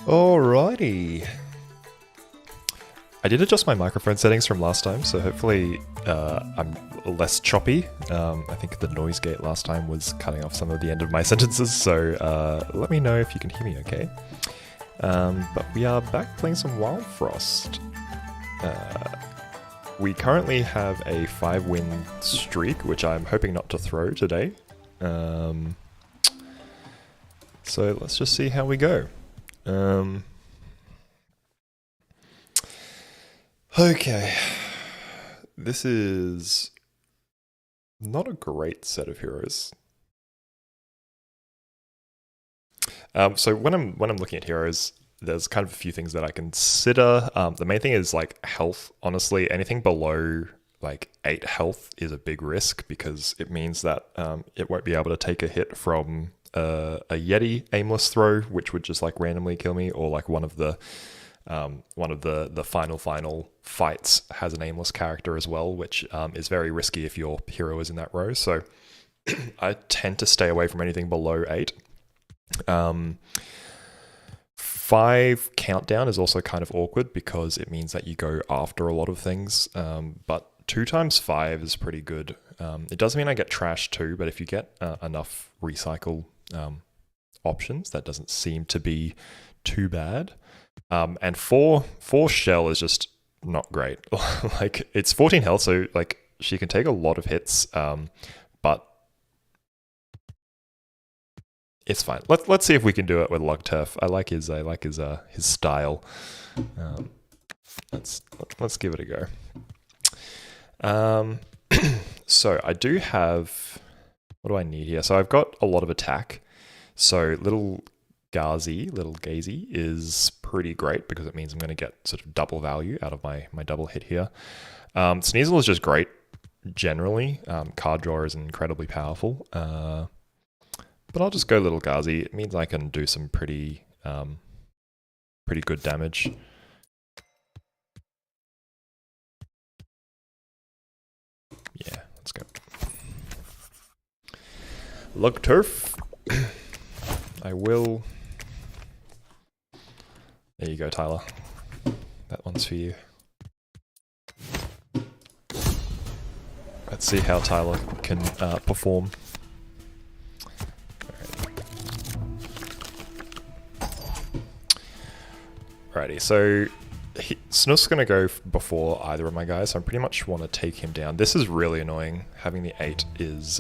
Alrighty. I did adjust my microphone settings from last time, so hopefully I'm less choppy. I think the noise gate last time was cutting off some of the end of my sentences, so let me know if you can hear me okay. But we are back playing some Wildfrost. We currently have a 5-win streak, which I'm hoping not to throw today. So let's just see how we go. Okay, this is not a great set of heroes. So when I'm looking at heroes, there's kind of a few things that I consider. The main thing is like health. Honestly, anything below like 8 health is a big risk because it means that it won't be able to take a hit from a Yeti aimless throw, which would just like randomly kill me, or like one of the final fights has an aimless character as well, which is very risky if your hero is in that row. So I tend to stay away from anything below 8. 5 countdown is also kind of awkward because it means that you go after a lot of things, but 2 times 5 is pretty good. It does mean I get trash too, but if you get enough recycle options, that doesn't seem to be too bad. And 4 shell is just not great. Like, it's 14 health, so like she can take a lot of hits, but it's fine. Let's see if we can do it with Lug Turf. I like his style. Let's give it a go. So I do have, what do I need here? So I've got a lot of attack. So little Gazi is pretty great because it means I'm going to get sort of double value out of my double hit here. Sneasel is just great generally. Card draw is incredibly powerful. But I'll just go little Gazi. It means I can do some pretty good damage. Yeah, let's go. Lug Turf. I will. There you go, Tyler. That one's for you. Let's see how Tyler can perform. Alrighty, so Snook's going to go before either of my guys, so I pretty much want to take him down. This is really annoying. Having the 8 is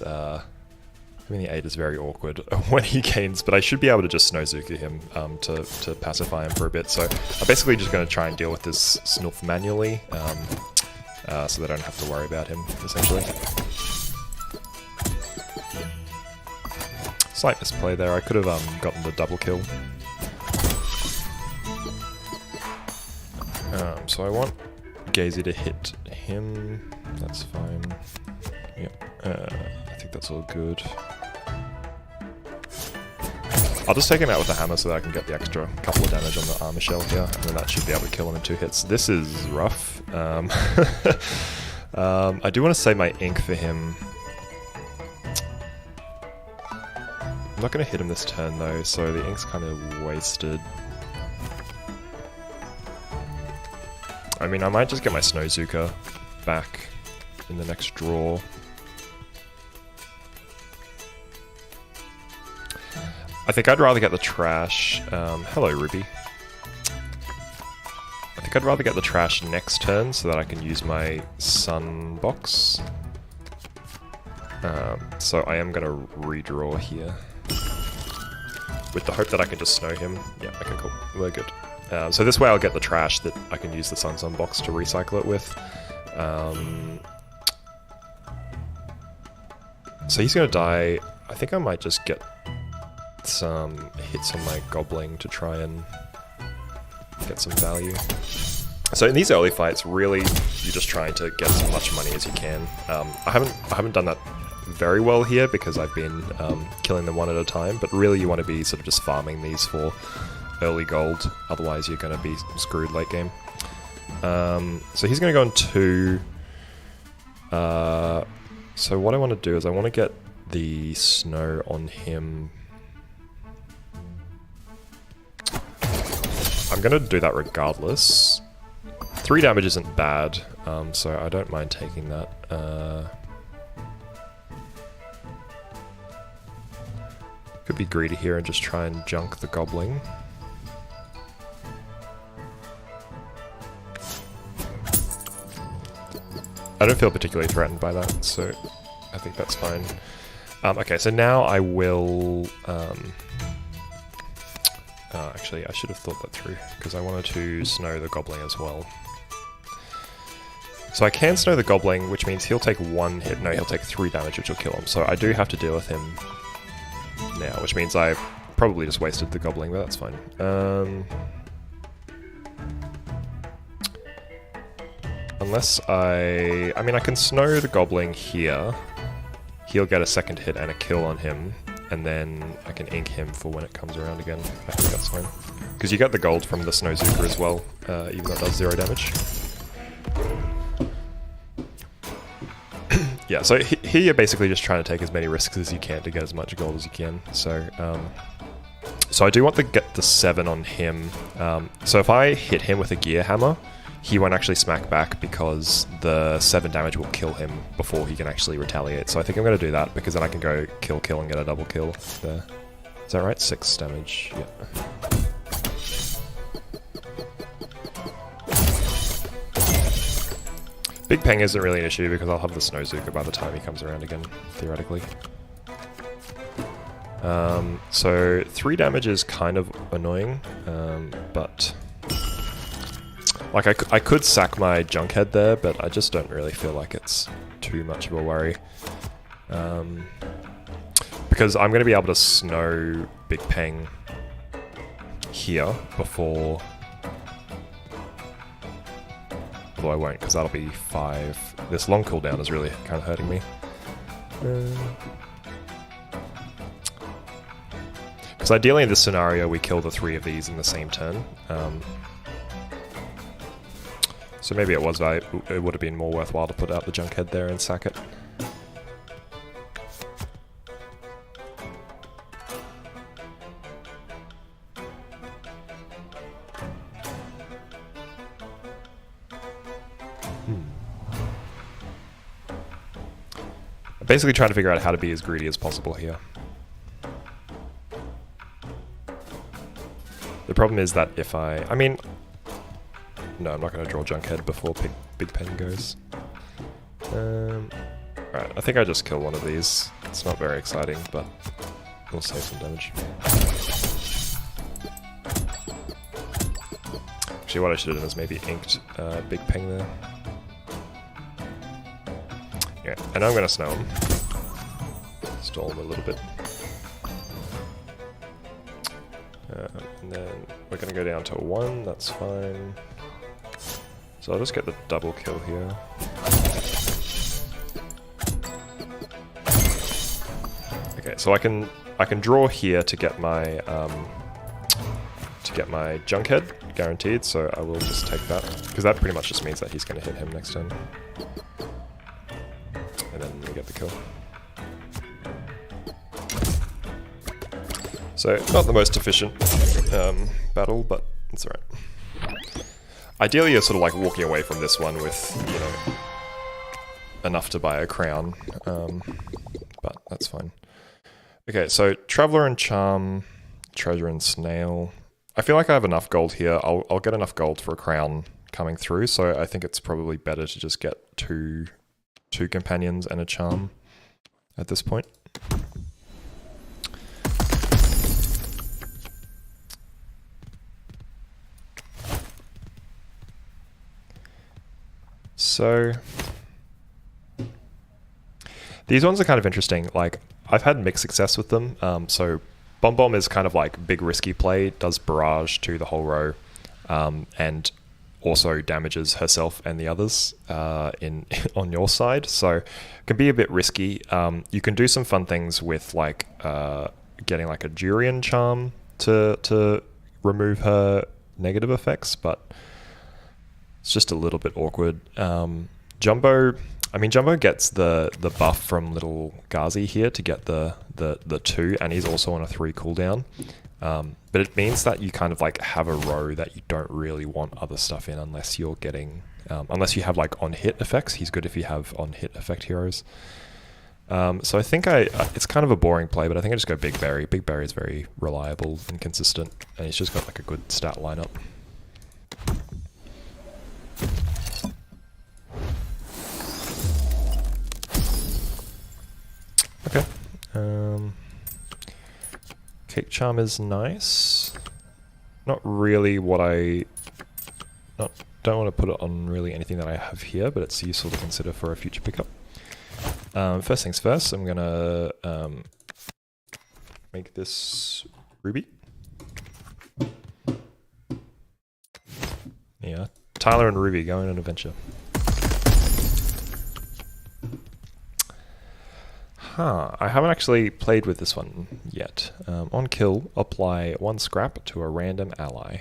very awkward when he gains, but I should be able to just Snowzuka him to pacify him for a bit. So I'm basically just going to try and deal with this Snoof manually, so that I don't have to worry about him, essentially. Slight misplay there. I could have gotten the double kill. So I want Gazy to hit him. That's fine. Yep. I think that's all good. I'll just take him out with a hammer so that I can get the extra couple of damage on the armor shell here, and then that should be able to kill him in 2 hits. This is rough. I do want to save my ink for him. I'm not going to hit him this turn though, so the ink's kind of wasted. I mean, I might just get my Snowzuka back in the next draw. I think I'd rather get the trash. Hello, Ruby. I think I'd rather get the trash next turn so that I can use my sun box. So I am going to redraw here. With the hope that I can just snow him. Yeah, okay, cool. We're good. So this way I'll get the trash that I can use the sun box to recycle it with. So he's going to die. I think I might just get some hits on my Goblin to try and get some value. So in these early fights, really, you're just trying to get as much money as you can. I haven't done that very well here because I've been killing them one at a time, but really you want to be sort of just farming these for early gold, otherwise you're going to be screwed late game. So he's going to go on 2. So what I want to do is I want to get the snow on him. I'm going to do that regardless. 3 damage isn't bad, so I don't mind taking that. Could be greedy here and just try and junk the Goblin. I don't feel particularly threatened by that, so I think that's fine. Okay, so now I will... actually, I should have thought that through, because I wanted to snow the Goblin as well. So I can snow the Goblin, which means he'll take 1 hit. No, he'll take 3 damage, which will kill him. So I do have to deal with him now, which means I've probably just wasted the Goblin, but that's fine. Unless I mean, I can snow the Goblin here. He'll get a 2nd hit and a kill on him, and then I can ink him for when it comes around again. I think that's fine. Because you get the gold from the Snowzuka as well, even though it does 0 damage. Yeah, so here you're basically just trying to take as many risks as you can to get as much gold as you can. So So I do want to get the 7 on him. So if I hit him with a gear hammer, he won't actually smack back because the 7 damage will kill him before he can actually retaliate. So I think I'm going to do that because then I can go kill and get a double kill there. Is that right? 6 damage. Yeah. Big Peng isn't really an issue because I'll have the Snowzuka by the time he comes around again, theoretically. So 3 damage is kind of annoying, but like I could sack my Junkhead there, but I just don't really feel like it's too much of a worry. Because I'm going to be able to snow Big Peng here before... Although I won't, because that'll be 5. This long cooldown is really kind of hurting me. Because ideally in this scenario we kill the 3 of these in the same turn. So maybe it would have been more worthwhile to put out the Junkhead there and sack it. I'm basically trying to figure out how to be as greedy as possible here. The problem is that if I mean... No, I'm not going to draw Junkhead before Big Peng goes. Alright, I think I just kill one of these. It's not very exciting, but we'll save some damage. Actually, what I should have done is maybe inked Big Peng there. Yeah, and I'm going to snow him. Stall him a little bit. And then we're going to go down to 1, that's fine. So I'll just get the double kill here. Okay, so I can draw here to get my Junkhead guaranteed, so I will just take that, because that pretty much just means that he's going to hit him next turn. And then we get the kill. So, not the most efficient battle, but it's alright. Ideally, you're sort of like walking away from this one with, you know, enough to buy a crown, but that's fine. Okay, so Traveler and Charm, Treasure and Snail. I feel like I have enough gold here. I'll get enough gold for a crown coming through, so I think it's probably better to just get two companions and a charm at this point. So these ones are kind of interesting. Like, I've had mixed success with them. So Bomb Bomb is kind of like big risky play, does barrage to the whole row, and also damages herself and the others on your side. So it can be a bit risky. You can do some fun things with like getting like a Durian charm to remove her negative effects, but it's just a little bit awkward. Jumbo gets the buff from little Ghazi here to get the 2, and he's also on a 3 cooldown. But it means that you kind of like have a row that you don't really want other stuff in unless you're getting, unless you have like on hit effects. He's good if you have on hit effect heroes. So I think it's kind of a boring play, but I think I just go Big Berry. Big Berry is very reliable and consistent, and he's just got like a good stat lineup. Okay. Cake Charm is nice. Not really what don't want to put it on really anything that I have here, but it's useful to consider for a future pickup. First things first, I'm gonna make this Ruby. Yeah, Tyler and Ruby go on an adventure. I haven't actually played with this one yet. On kill, apply 1 scrap to a random ally.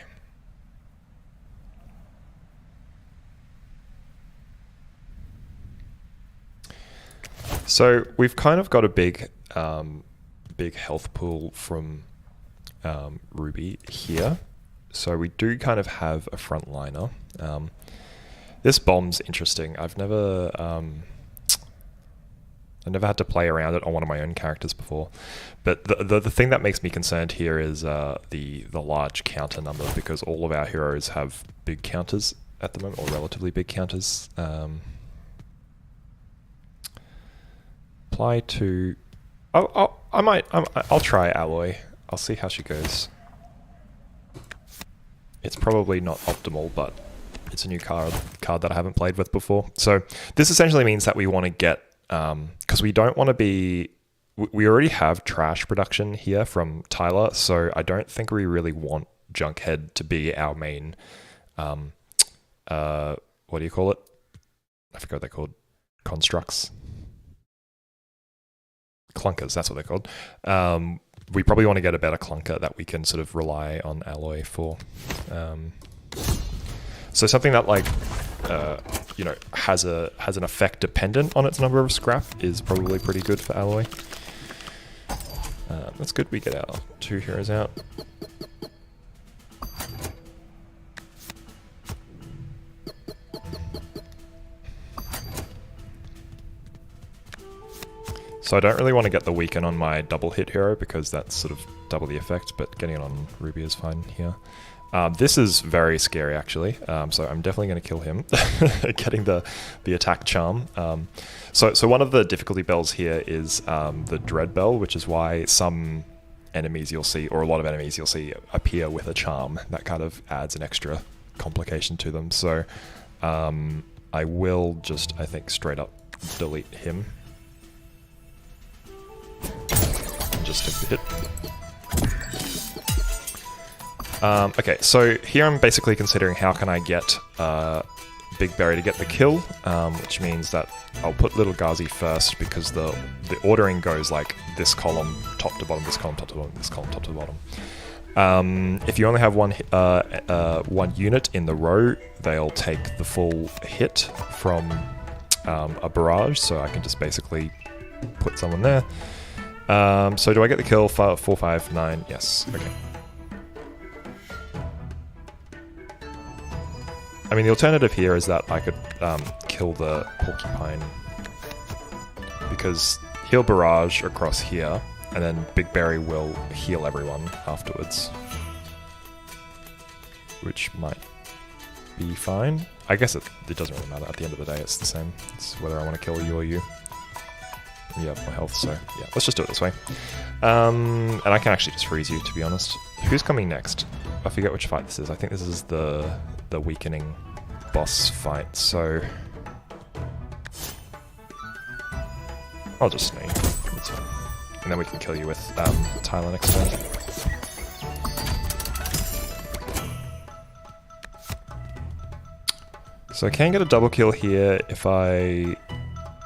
So we've kind of got a big health pool from Ruby here. So we do kind of have a frontliner. This bomb's interesting. I've never had to play around it on one of my own characters before, but the thing that makes me concerned here is the large counter number, because all of our heroes have big counters at the moment, or relatively big counters. Apply to. I'll try Alloy. I'll see how she goes. It's probably not optimal, but it's a new card that I haven't played with before. So this essentially means that we want to get, because we don't want to be, we already have trash production here from Tyler, so I don't think we really want Junkhead to be our main, what do you call it? I forgot what they're called. Constructs. Clunkers, that's what they're called. We probably want to get a better clunker that we can sort of rely on Alloy for. So something that like, you know, has an effect dependent on its number of scrap is probably pretty good for Alloy. That's good. We get our 2 heroes out. So I don't really want to get the weaken on my double hit hero because that's sort of double the effect, but getting it on Ruby is fine here. This is very scary actually, so I'm definitely going to kill him, getting the attack charm. So one of the difficulty bells here is the Dread Bell, which is why some enemies you'll see, or a lot of enemies you'll see, appear with a charm. That kind of adds an extra complication to them. So I will just, I think, straight up delete him. Just take the hit. Okay, so here I'm basically considering how can I get Big Berry to get the kill, which means that I'll put Little Ghazi first because the ordering goes like this column, top to bottom, this column, top to bottom, this column, top to bottom. If you only have one unit in the row, they'll take the full hit from a barrage, so I can just basically put someone there. So do I get the kill? 4, 5, 9, yes, okay. I mean, the alternative here is that I could kill the Porcupine, because he'll barrage across here, and then Big Berry will heal everyone afterwards. Which might be fine. I guess it doesn't really matter. At the end of the day, it's the same. It's whether I want to kill you or you. You have more health, so yeah, let's just do it this way. And I can actually just freeze you, to be honest. Who's coming next? I forget which fight this is. I think this is the weakening boss fight, so I'll just sneak. That's fine. And then we can kill you with Tyler next turn. So I can get a double kill here if I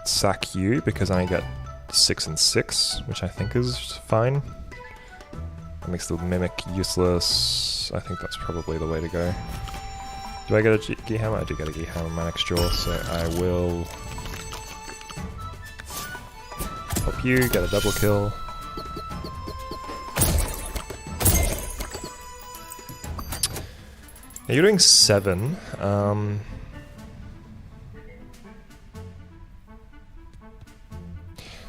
sack you, because I get 6 and 6, which I think is fine. That makes the Mimic useless. I think that's probably the way to go. Do I get a G hammer? I do get a G hammer in my next draw, so I will help you get a double kill. Now you're doing 7.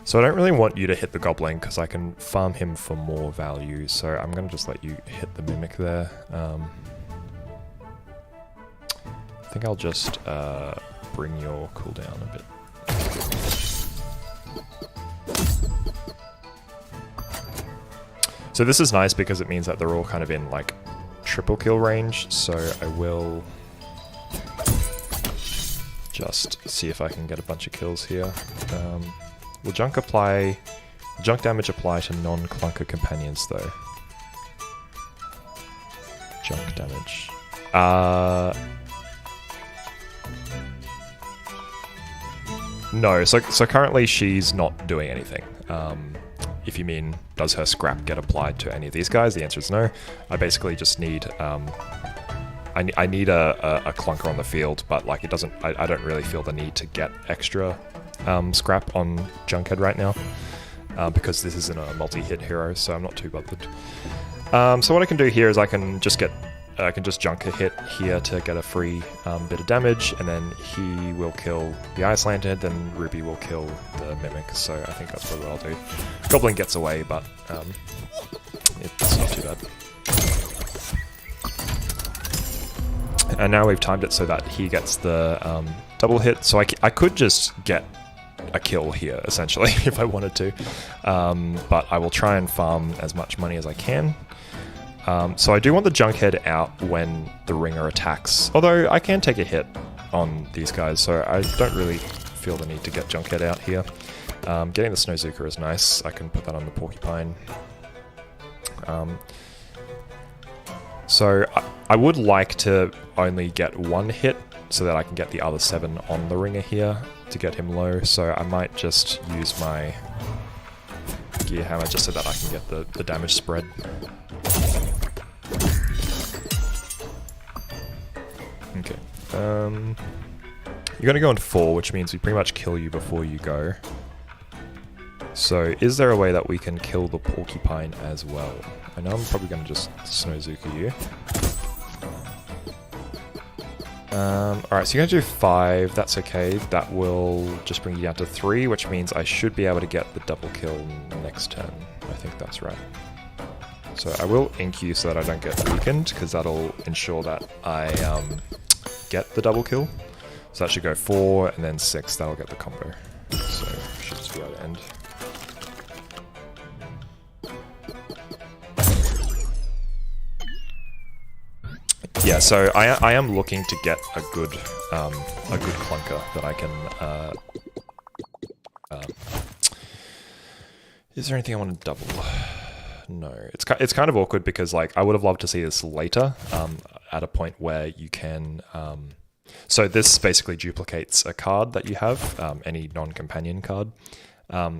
So I don't really want you to hit the Goblin because I can farm him for more value, so I'm going to just let you hit the Mimic there. I think I'll just bring your cooldown a bit. So this is nice because it means that they're all kind of in like triple kill range, so I will just see if I can get a bunch of kills here. Will junk damage apply to non-clunker companions though? Junk damage. No, so currently she's not doing anything. If you mean, does her scrap get applied to any of these guys? The answer is no. I basically just need, I need a clunker on the field, but like it doesn't, I don't really feel the need to get extra scrap on Junkhead right now, because this isn't a multi-hit hero, so I'm not too bothered. So what I can do here is I can just junk a hit here to get a free bit of damage, and then he will kill the Ice Lantern, then Ruby will kill the Mimic, so I think that's probably what I'll do. Goblin gets away, but it's not too bad. And now we've timed it so that he gets the double hit, so I could just get a kill here, essentially, if I wanted to. But I will try and farm as much money as I can. So I do want the Junkhead out when the Ringer attacks, although I can take a hit on these guys, so I don't really feel the need to get Junkhead out here. Getting the Snowzooka is nice. I can put that on the Porcupine. So I would like to only get one hit so that I can get the other 7 on the Ringer here to get him low, so I might just use my Gear Hammer just so that I can get the damage spread. Okay. You're going to go on 4, which means we pretty much kill you before you go. So is there a way that we can kill the Porcupine as well? I know I'm probably going to just Snowzooka you. Alright, so you're going to do 5, that's okay. That will just bring you down to 3, which means I should be able to get the double kill next turn. I think that's right. So I will ink you so that I don't get weakened, because that'll ensure that I get the double kill. So that should go 4, and then 6, that'll get the combo. So should just be able to end. Yeah, so I am looking to get a good clunker that I can. Is there anything I want to double? No, it's kind of awkward because like I would have loved to see this later, at a point where you can. So this basically duplicates a card that you have, any non-companion card.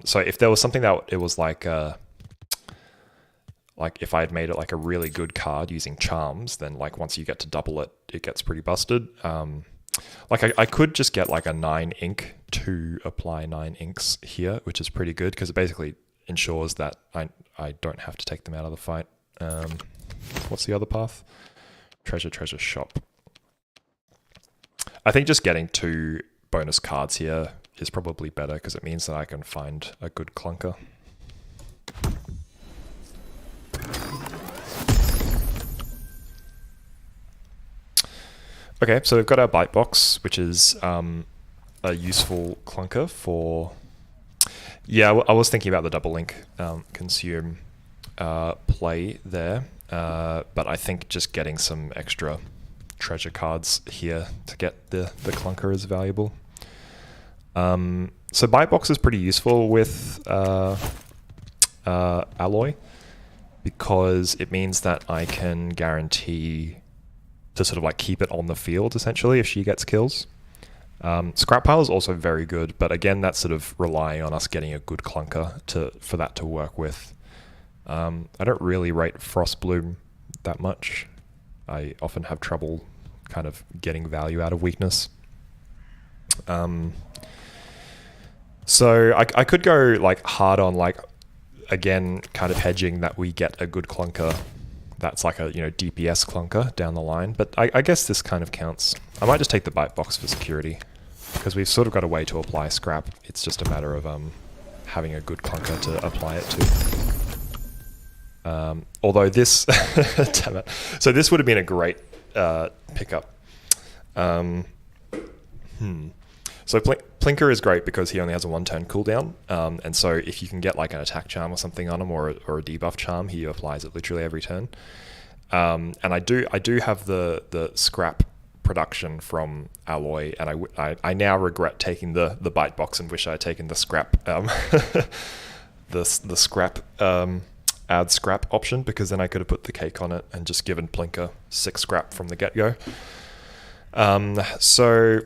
So if there was something that it was like if I had made it like a really good card using charms, then like once you get to double it, it gets pretty busted. Like I could just get like a 9 ink to apply 9 inks here, which is pretty good because it basically ensures that I don't have to take them out of the fight. What's the other path? Treasure shop. I think just getting 2 bonus cards here is probably better because it means that I can find a good clunker. Okay, so we've got our bite box, which is a useful clunker for... Yeah, I was thinking about the double link consume play there, but I think just getting some extra treasure cards here to get the clunker is valuable. So bite box is pretty useful with Alloy because it means that I can guarantee to sort of like keep it on the field essentially if she gets kills. Scrap pile is also very good, but again that's sort of relying on us getting a good clunker for that to work with. I don't really rate Frostbloom that much. I often have trouble kind of getting value out of weakness. So I could go like hard on like again kind of hedging that we get a good clunker that's like a DPS clunker down the line, but I guess this kind of counts. I might just take the bite box for security because we've sort of got a way to apply scrap. It's just a matter of having a good clunker to apply it to. Although this, damn it. So this would have been a great pickup. So Plinker is great because he only has a 1-turn cooldown, and so if you can get like an attack charm or something on him, or a debuff charm, he applies it literally every turn. And I do have the scrap production from Alloy, and I now regret taking the bite box and wish I had taken the scrap the scrap add scrap option, because then I could have put the cake on it and just given Plinker 6 scrap from the get-go. So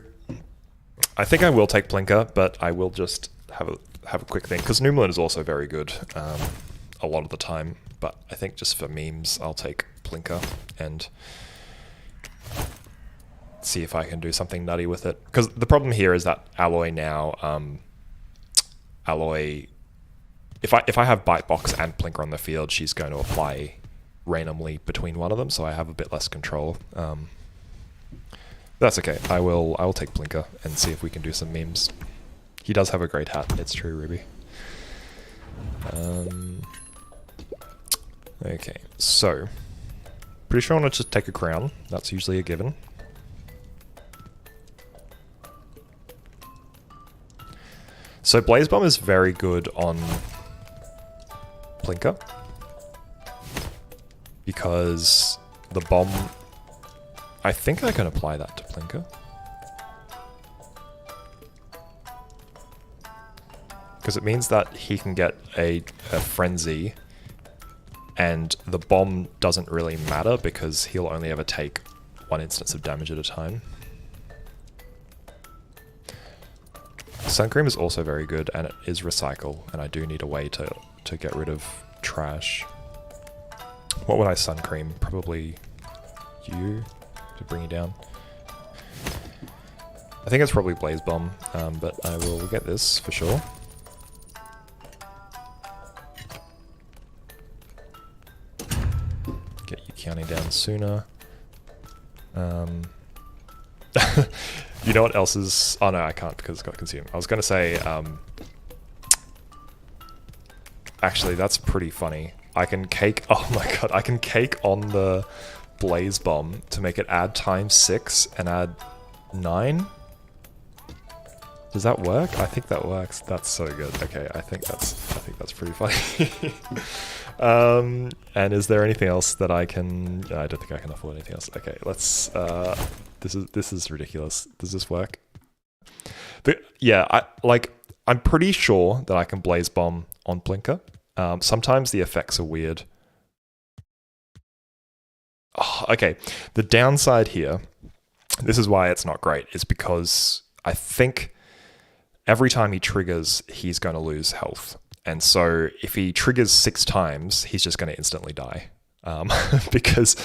I think I will take Plinker, but I will just have a quick thing, because Noomlin is also very good a lot of the time, but I think just for memes I'll take Plinker and see if I can do something nutty with it. Because the problem here is that Alloy now, Alloy, if I have Bite Box and Plinker on the field, she's going to apply randomly between one of them, so I have a bit less control. That's okay. I will take Blinker and see if we can do some memes. He does have a great hat. It's true, Ruby. Okay, so pretty sure I want to just take a crown. That's usually a given. So Blaze Bomb is very good on Blinker because the bomb, I think I can apply that to Blinker. Because it means that he can get a frenzy and the bomb doesn't really matter because he'll only ever take one instance of damage at a time. Sun Cream is also very good, and it is recycle, and I do need a way to get rid of trash. What would I Sun Cream? Probably you to bring you down. I think it's probably Blaze Bomb, but I will get this for sure. Get you counting down sooner. You know what else is... Oh no, I can't because it's got consumed. I was going to say... Actually, that's pretty funny. I can cake... Oh my god, I can cake on the Blaze Bomb to make it add ×6 and add 9? Does that work? I think that works. That's so good. Okay, I think that's pretty funny. And is there anything else that I can... I don't think I can afford anything else. Okay, let's... This is ridiculous. Does this work? Yeah, I'm pretty sure that I can Blaze Bomb on Blinker. Sometimes the effects are weird. Oh, okay, the downside here, this is why it's not great, is because I think every time he triggers, he's going to lose health. And so if he triggers 6 times, he's just going to instantly die. Because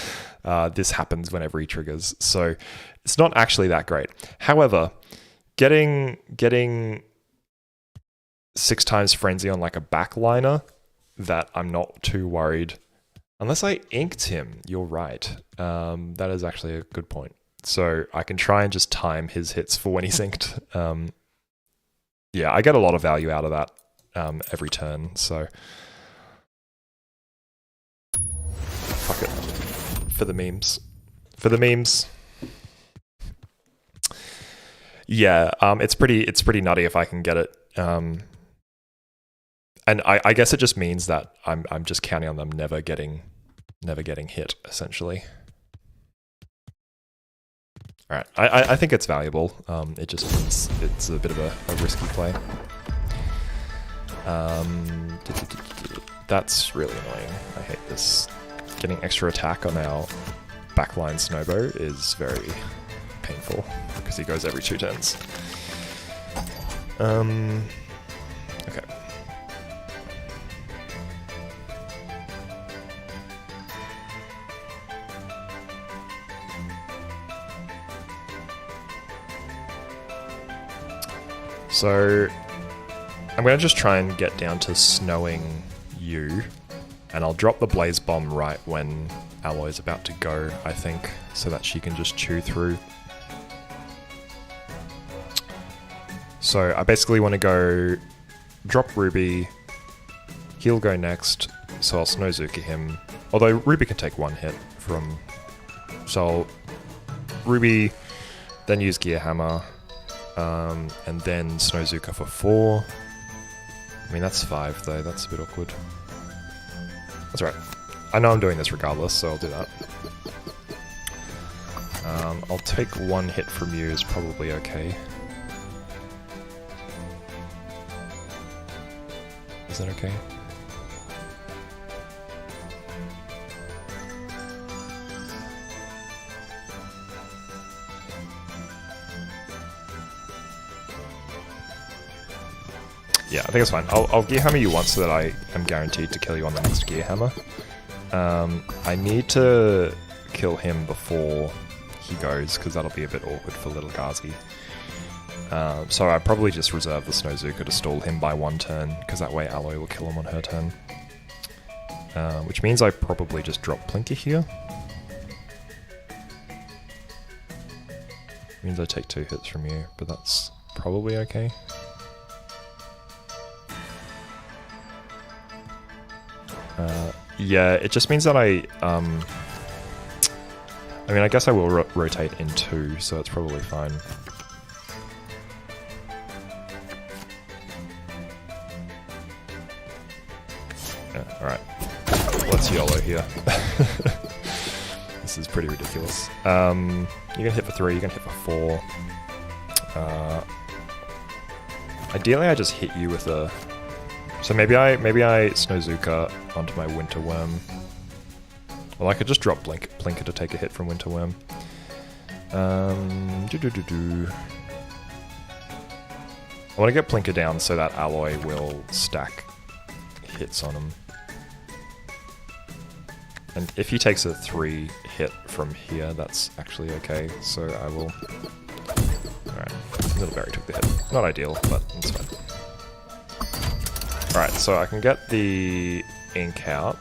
this happens whenever he triggers. So it's not actually that great. However, getting 6 times Frenzy on like a backliner, that I'm not too worried. Unless I inked him, you're right. That is actually a good point. So I can try and just time his hits for when he's inked. Yeah, I get a lot of value out of that every turn, so... Fuck it. For the memes. For the memes. Yeah, it's pretty nutty if I can get it. And I guess it just means that I'm just counting on them never getting hit, essentially. Alright, I think it's valuable. It just means it's a bit of a risky play. That's really annoying. I hate this. Getting extra attack on our backline Snowbow is very painful because he goes every 2 turns. Okay. So I'm going to just try and get down to snowing you, and I'll drop the Blaze Bomb right when Alloy's about to go, I think, so that she can just chew through. So I basically want to go drop Ruby, he'll go next, so I'll Snowzuka him, although Ruby can take 1 hit from... So I'll Ruby, then use Gear Hammer, and then Snowzuka for 4. I mean, that's 5 though, that's a bit awkward. That's right. I know I'm doing this regardless, so I'll do that. I'll take 1 hit from you is probably okay. Is that okay? Yeah, I think it's fine. I'll Gear Hammer you once so that I am guaranteed to kill you on the next Gear Hammer. I need to kill him before he goes, because that'll be a bit awkward for little Gazi. So I probably just reserve the Snowzuka to stall him by 1 turn, because that way Alloy will kill him on her turn. which means I probably just drop Plinker here. Means I take 2 hits from you, but that's probably okay. Yeah, it just means that I mean, I guess I will rotate in 2, so it's probably fine. Yeah, alright. Let's YOLO here. This is pretty ridiculous. You're gonna hit for 3, you're gonna hit for 4. Ideally I just hit you with a... So maybe I Snowzuka onto my Winter Worm. Well, I could just drop Plinker to take a hit from Winter Worm. I want to get Plinker down so that Alloy will stack hits on him. And if he takes a 3 hit from here, that's actually okay. So I will... Alright, Little Berry took the hit. Not ideal, but it's fine. Alright, so I can get the ink out.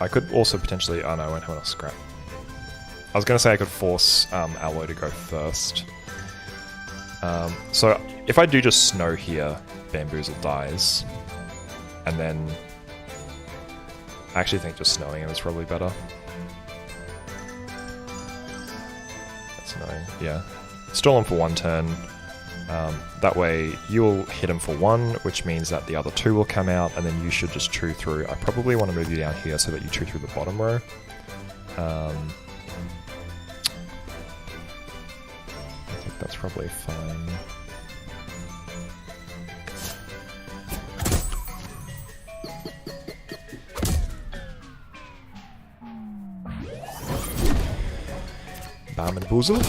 I could also potentially... Oh no, I won't have enough scrap. I was going to say I could force Alloy to go first. So if I do just Snow here, Bamboozle dies. And then... I actually think just snowing him is probably better. That's annoying. Yeah. Stall him for 1 turn. That way you'll hit him for 1, which means that the other 2 will come out, and then you should just chew through. I probably want to move you down here so that you chew through the bottom row. I think that's probably fine. Bam and Boozle.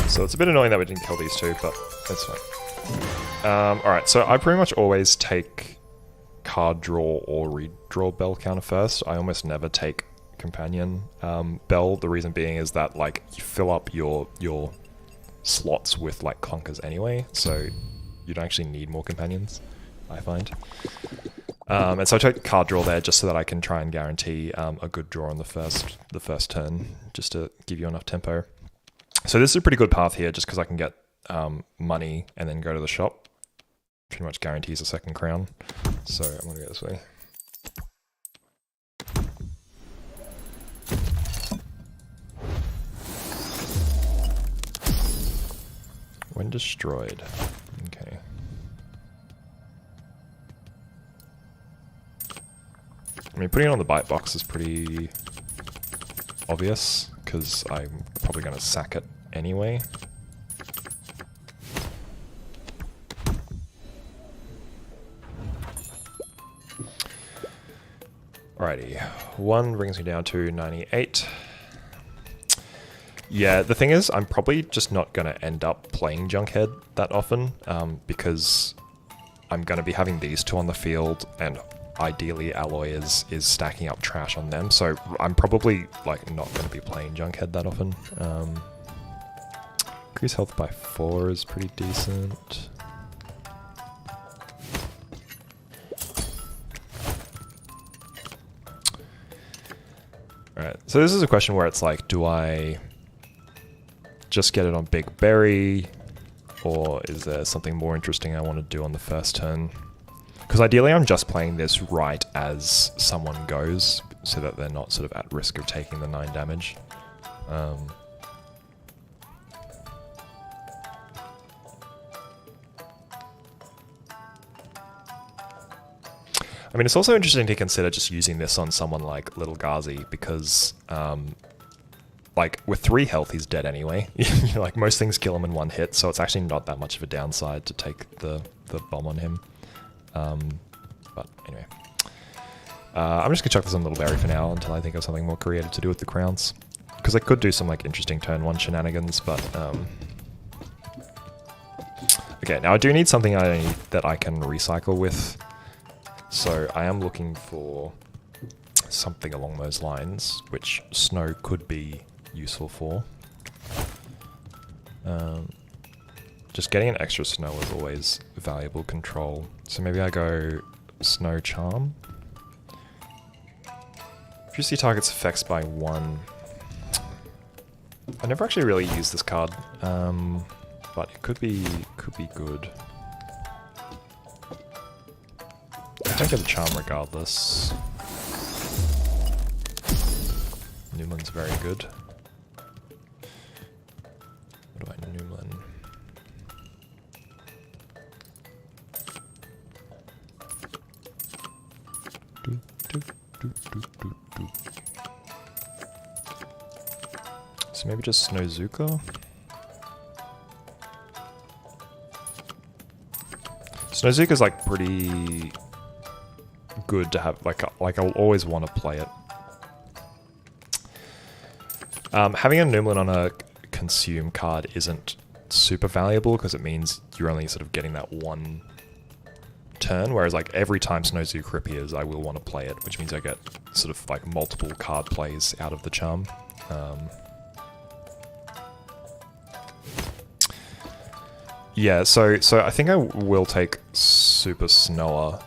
So it's a bit annoying that we didn't kill these 2, but that's fine. Alright, so I pretty much always take card draw or redraw bell counter first. I almost never take companion bell. The reason being is that like you fill up your slots with like clunkers anyway, so you don't actually need more companions, I find. And so I take card draw there just so that I can try and guarantee a good draw on the first turn, just to give you enough tempo. So this is a pretty good path here, just because I can get money and then go to the shop. Pretty much guarantees a 2nd crown. So I'm going to go this way. When destroyed. Okay. I mean, putting it on the bite box is pretty obvious, because I'm probably going to sack it anyway. Alrighty, 1 brings me down to 98. Yeah, the thing is, I'm probably just not going to end up playing Junkhead that often, because I'm going to be having these 2 on the field, and ideally Alloy is stacking up trash on them, so I'm probably like not going to be playing Junkhead that often. Increase health by 4 is pretty decent. Alright, so this is a question where it's like, do I just get it on Big Berry, or is there something more interesting I want to do on the first turn? Because ideally I'm just playing this right as someone goes, so that they're not sort of at risk of taking the 9 damage. I mean, it's also interesting to consider just using this on someone like Little Ghazi, because, like, with 3 health, he's dead anyway. Like, most things kill him in 1 hit, so it's actually not that much of a downside to take the bomb on him. But anyway. I'm just gonna chuck this on Little Berry for now, until I think of something more creative to do with the crowns. Because I could do some, like, interesting turn 1 shenanigans, but, okay, now I do need something that I can recycle with. So I am looking for something along those lines, which Snow could be useful for. Just getting an extra snow is always valuable control. So maybe I go Snow Charm. Reduce the target's effects by 1. I never actually really used this card, but it could be good. I don't get a charm regardless. Newman's very good. What do I Newman? So maybe just Snowzuka? Snowzuka's like pretty good to have, like I'll always want to play it. Having a Numlin on a consume card isn't super valuable because it means you're only sort of getting that one turn, whereas like every time Snowzuka appears I will want to play it, which means I get sort of like multiple card plays out of the charm. Yeah, so I think I will take Super Snower.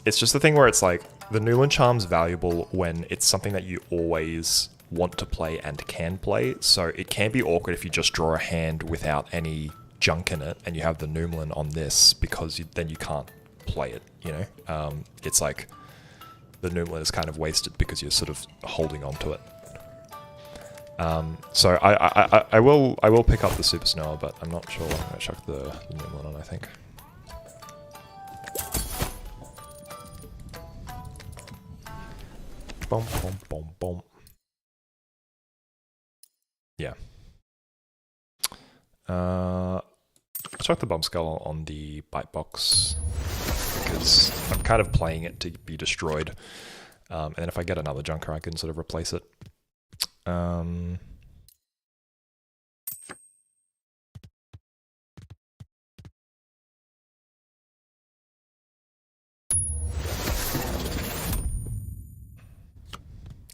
It's just the thing where it's like, the Newland Charm's valuable when it's something that you always want to play and can play, so it can be awkward if you just draw a hand without any junk in it and you have the Newland on this, because then you can't play it, you know? It's like, the Newland is kind of wasted because you're sort of holding on to it. So I will pick up the Super Snower, but I'm not sure I'm going to chuck the Newland on, I think. Boom, boom, boom, boom. Yeah. I'll chuck the Bomb Skull on the Bite Box because I'm kind of playing it to be destroyed. And then if I get another Junker, I can sort of replace it.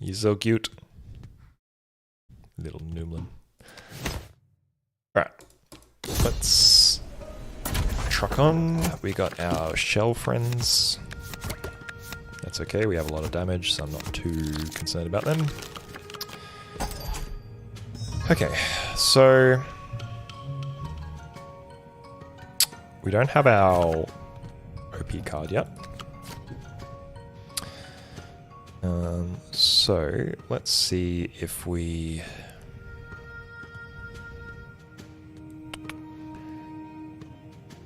He's so cute. Little Numlin. Alright. Let's truck on. We got our shell friends. That's okay, we have a lot of damage, so I'm not too concerned about them. Okay, so we don't have our OP card yet. So let's see if we...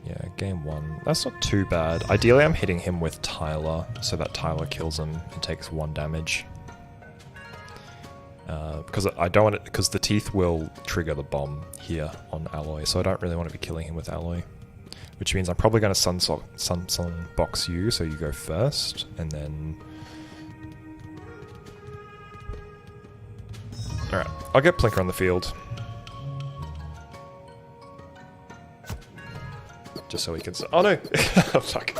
Yeah, game 1. That's not too bad. Ideally I'm hitting him with Tyler, so that Tyler kills him and takes 1 damage. Because I don't want it, because the teeth will trigger the bomb here on Alloy, so I don't really want to be killing him with Alloy. Which means I'm probably going to Sunsong box you, so you go first, and then... Alright, I'll get Plinker on the field. Just so he can... Oh no! Oh, fuck.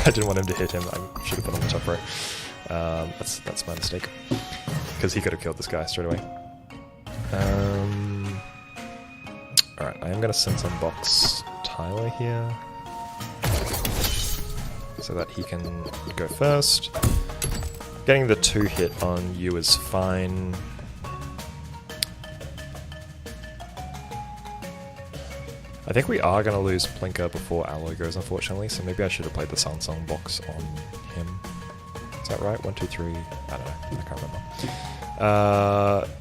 I didn't want him to hit him. I should have put on the top row. That's my mistake. Because he could have killed this guy straight away. Alright, I am going to Sunsong box Tyler here. So that he can go first. Getting the 2 hit on you is fine. I think we are going to lose Plinker before Alloy goes, unfortunately, so maybe I should have played the Sunsong box on him. Is that right? 1, 2, 3... I don't know. I can't remember.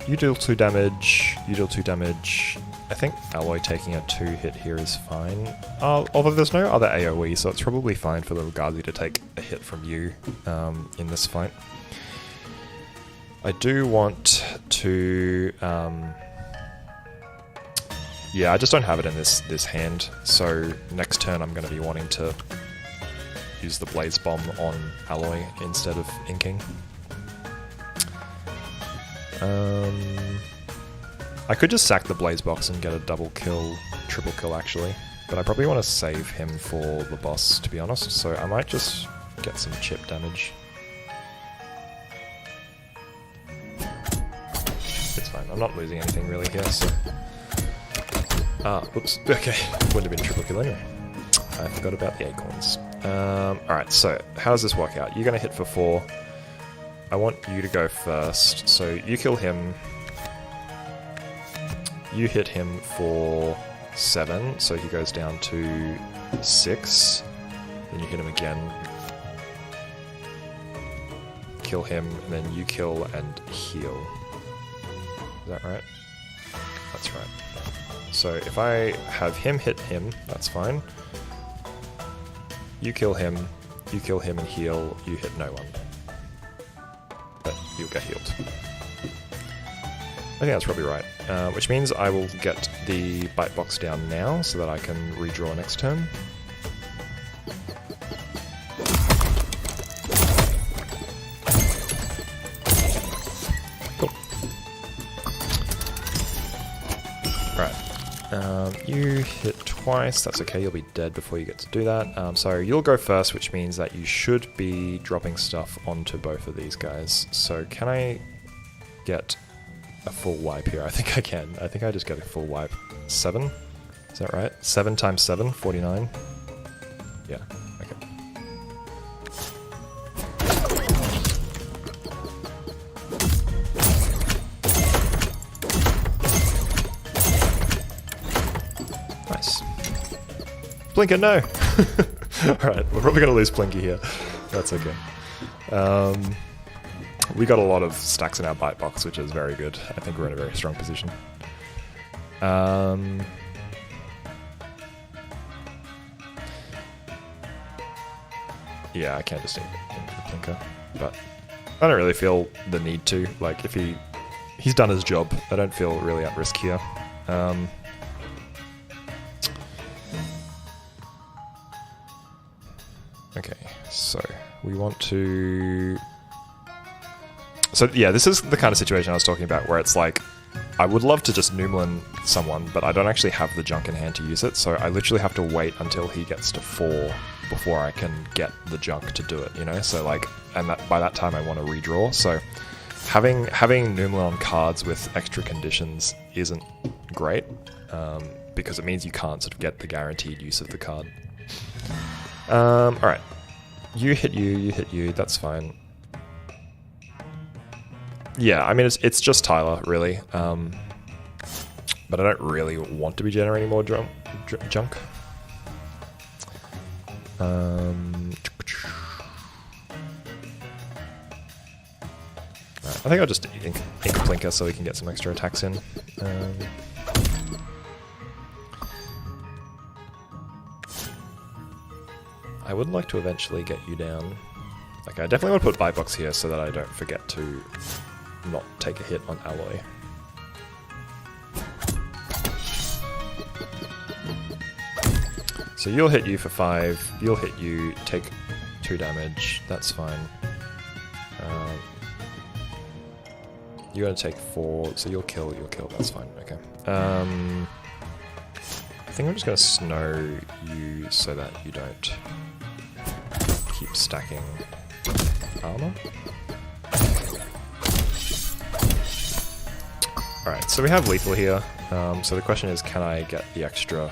You deal 2 damage, you deal 2 damage. I think Alloy taking a 2 hit here is fine. Although there's no other AoE, so it's probably fine for the Regazi to take a hit from you in this fight. I do want to... yeah, I just don't have it in this hand, so next turn I'm going to be wanting to use the Blaze Bomb on Alloy instead of inking. I could just sack the Blaze Box and get a double kill, triple kill actually, but I probably want to save him for the boss, to be honest, so I might just get some chip damage. I'm not losing anything really here, so... Oops. Okay. Wouldn't have been triple kill anyway. I forgot about the acorns. Alright, so how does this work out? You're going to hit for 4. I want you to go first. So you kill him. You hit him for 7, so he goes down to 6. Then you hit him again. Kill him, and then you kill and heal. Is that right? That's right. So if I have him hit him, that's fine. You kill him and heal, you hit no one. But you'll get healed. I think that's probably right. Which means I will get the bite box down now so that I can redraw next turn. Cool. Right. You hit twice, that's okay, you'll be dead before you get to do that. So you'll go first, which means that you should be dropping stuff onto both of these guys. So can I get a full wipe here? I think I can. I think I just get a full wipe. 7? Is that right? 7 times 7? 49? Yeah, okay. Nice. Blinker, no! Alright, we're probably going to lose Plinky here. That's okay. We got a lot of stacks in our bite box, which is very good. I think we're in a very strong position. Yeah, I can't just ink the Plinker, but I don't really feel the need to. Like, if he's done his job, I don't feel really at risk here. Okay, so we want to... So yeah, this is the kind of situation I was talking about where it's like, I would love to just Noomlin someone, but I don't actually have the junk in hand to use it, so I literally have to wait until he gets to 4 before I can get the junk to do it, you know? So like, and that by that time I want to redraw, so having Noomlin on cards with extra conditions isn't great, because it means you can't sort of get the guaranteed use of the card. Alright. You hit you, that's fine. Yeah, I mean, it's just Tyler, really. But I don't really want to be generating more junk. I think I'll just ink Plinker so we can get some extra attacks in. I would like to eventually get you down. Like, I definitely want to put bite box here so that I don't forget to not take a hit on alloy. So you'll hit you for 5, you'll hit you, take 2 damage, that's fine. You're going to take 4, so you'll kill, that's fine, okay. I think I'm just going to snow you so that you don't keep stacking armor. Alright, so we have lethal here, so the question is, can I get the extra?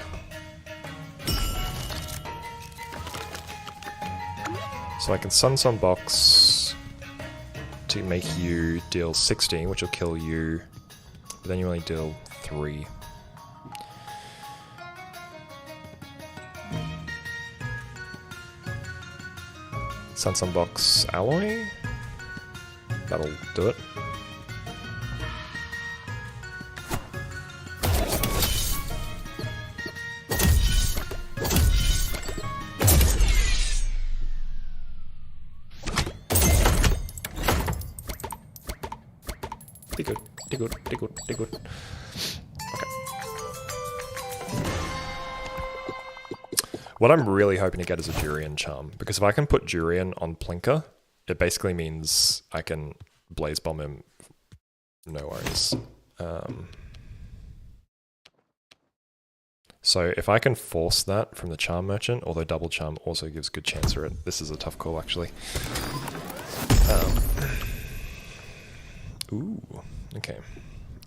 So I can Sun box to make you deal 16, which will kill you, but then you only deal 3. Sun box alloy? That'll do it. Be good. Okay. What I'm really hoping to get is a Durian Charm, because if I can put Durian on Plinker, it basically means I can Blaze Bomb him, no worries. So if I can force that from the Charm Merchant, although Double Charm also gives good chance for it, this is a tough call actually. Ooh, okay.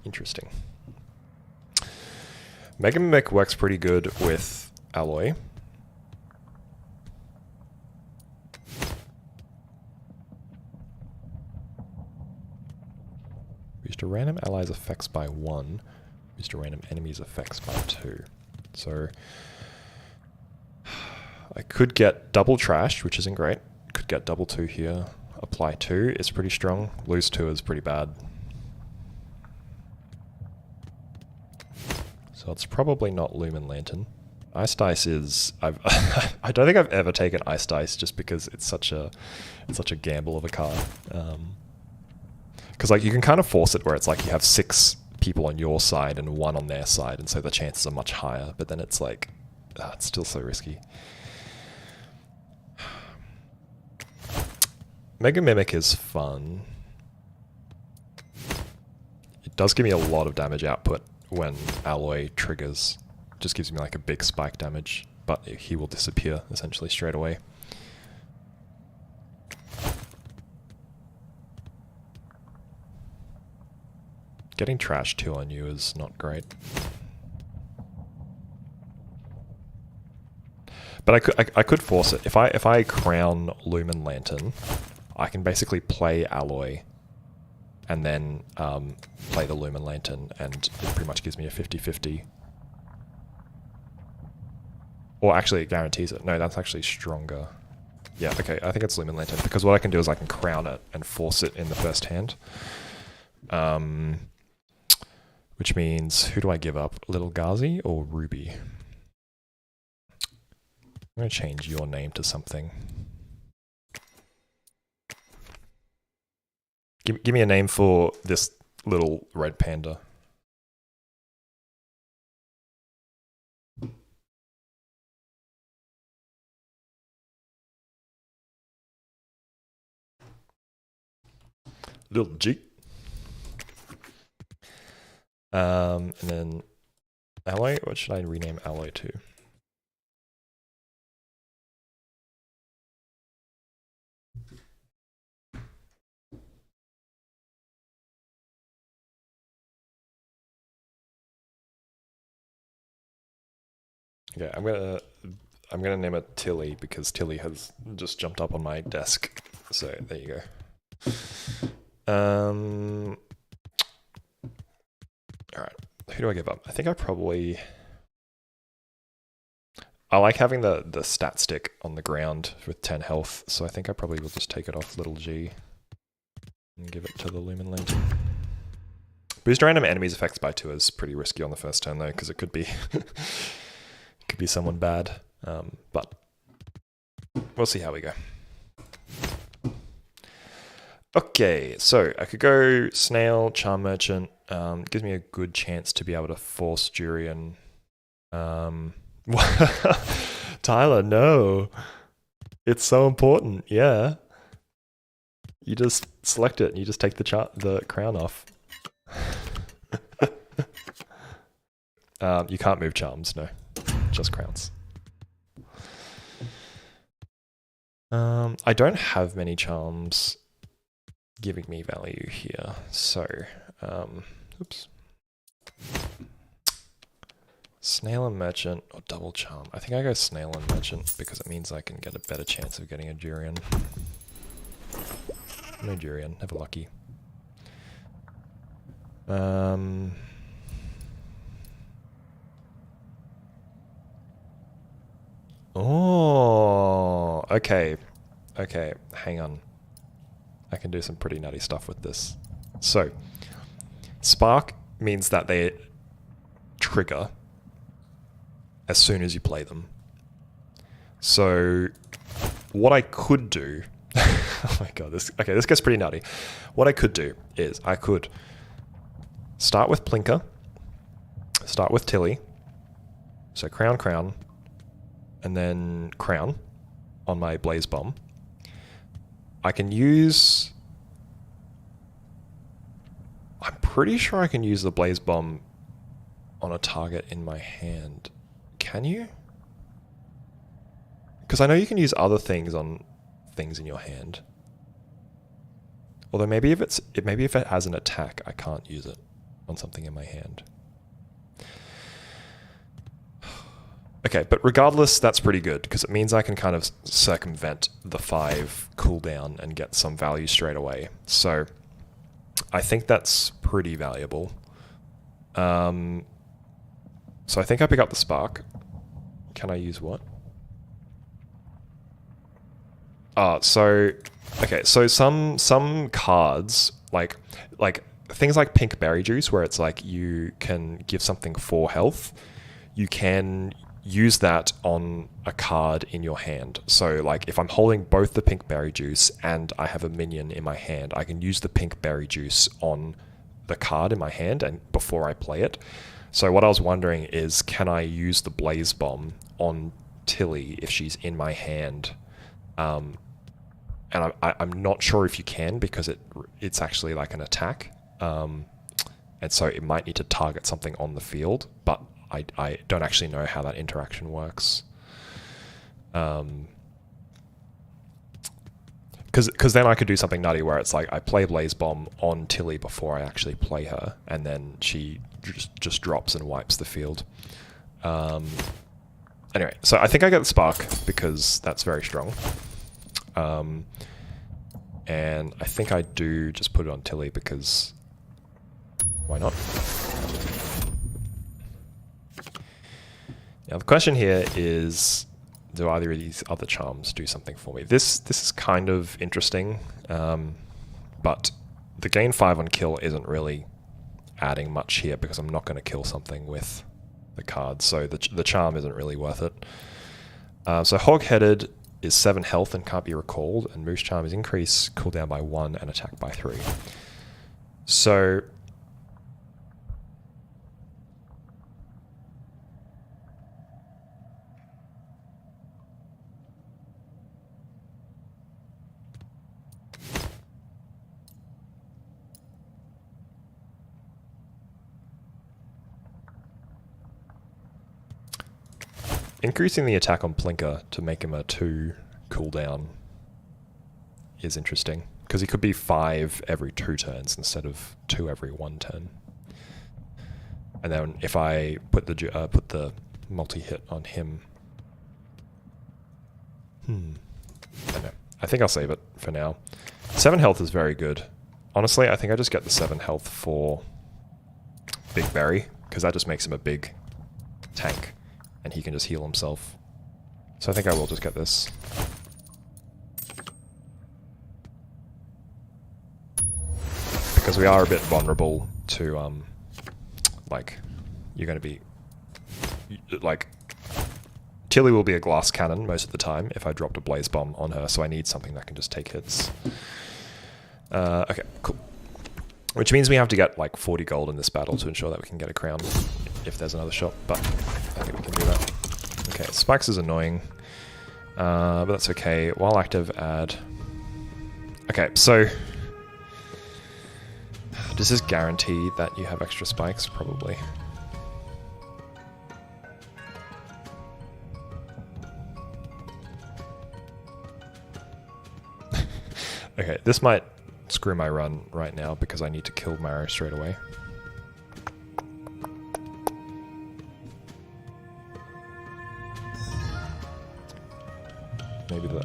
Interesting. Mega Mimic works pretty good with Alloy. Boost a random ally's effects by 1. Boost a random enemy's effects by 2. So I could get double trash, which isn't great. Could get double 2 here. Apply 2 is pretty strong. Lose 2 is pretty bad. So it's probably not Lumen Lantern. Ice Dice is... I don't think I've ever taken Ice Dice just because it's such a gamble of a card. Because like you can kind of force it where it's like you have 6 people on your side and 1 on their side, and so the chances are much higher. But then it's like, it's still so risky. Mega Mimic is fun. It does give me a lot of damage output when Alloy triggers. Just gives me like a big spike damage, but he will disappear essentially straight away. Getting trash 2 on you is not great. But I could force it. If I crown Lumen Lantern, I can basically play Alloy and then play the Lumen Lantern, and it pretty much gives me a 50-50. Or actually it guarantees it. No, that's actually stronger. Yeah, okay, I think it's Lumen Lantern, because what I can do is I can crown it and force it in the first hand. Which means, who do I give up? Little Ghazi or Ruby? I'm going to change your name to something. Give me a name for this little red panda. Little G. And then Alloy, what should I rename Alloy to? Okay, I'm gonna name it Tilly because Tilly has just jumped up on my desk. So there you go. Alright, who do I give up? I think I like having the stat stick on the ground with 10 health, so I think I probably will just take it off Little G and give it to the Lumen Lantern. Boost random enemies effects by 2 is pretty risky on the first turn though, because it could be could be someone bad, but we'll see how we go. Okay, so I could go Snail, Charm Merchant. Gives me a good chance to be able to force Durian. Tyler, no. It's so important, yeah. You just select it and you just take the crown off. You can't move charms, no. Just crowns. I don't have many charms giving me value here, so oops. Snail and Merchant or double charm. I think I go Snail and Merchant because it means I can get a better chance of getting a Durian. No Durian, never lucky. Oh, okay. Okay, hang on. I can do some pretty nutty stuff with this. So, Spark means that they trigger as soon as you play them. So, what I could do... oh my god, this gets pretty nutty. What I could do is I could start with Plinker, start with Tilly, so Crown, and then Crown on my Blaze Bomb. I can use... I'm pretty sure I can use the Blaze Bomb on a target in my hand. Can you? Because I know you can use other things on things in your hand. Although maybe if it has an attack, I can't use it. on something in my hand. Okay, but regardless, that's pretty good, because it means I can kind of circumvent the 5 cooldown and get some value straight away. So I think that's pretty valuable. So I think I pick up the spark. Can I use what? Okay, so some cards, like things like pink berry juice, where it's like you can give something 4 health, you can use that on a card in your hand. So like if I'm holding both the pink berry juice and I have a minion in my hand, I can use the pink berry juice on the card in my hand and before I play it. So what I was wondering is, can I use the blaze bomb on Tilly if she's in my hand? And I'm not sure if you can, because it's actually like an attack. And so it might need to target something on the field, but I don't actually know how that interaction works. Because then I could do something nutty where it's like I play Blaze Bomb on Tilly before I actually play her, and then she just drops and wipes the field. Anyway, so I think I get the Spark because that's very strong. And I think I do just put it on Tilly because why not? Now the question here is, do either of these other charms do something for me? This is kind of interesting, but the gain 5 on kill isn't really adding much here because I'm not going to kill something with the card, so the charm isn't really worth it. So Hog-Headed is 7 health and can't be recalled, and Moose Charm is increase cooldown by 1 and attack by 3. So increasing the attack on Plinker to make him a 2 cooldown is interesting, because he could be 5 every 2 turns instead of 2 every 1 turn. And then if I put the multi-hit on him... I don't know. I think I'll save it for now. 7 health is very good. Honestly, I think I just get the 7 health for Big Berry, because that just makes him a big tank, and he can just heal himself. So I think I will just get this. Because we are a bit vulnerable to, like, you're going to be, like, Tilly will be a glass cannon most of the time if I dropped a blaze bomb on her, so I need something that can just take hits. Okay, cool. Which means we have to get, like, 40 gold in this battle to ensure that we can get a crown if there's another shot, but I think we can do that. Okay, Spikes is annoying, but that's okay. While active, add... Okay, so... Does this guarantee that you have extra spikes? Probably. Okay, this might screw my run right now because I need to kill Marrow straight away. Maybe the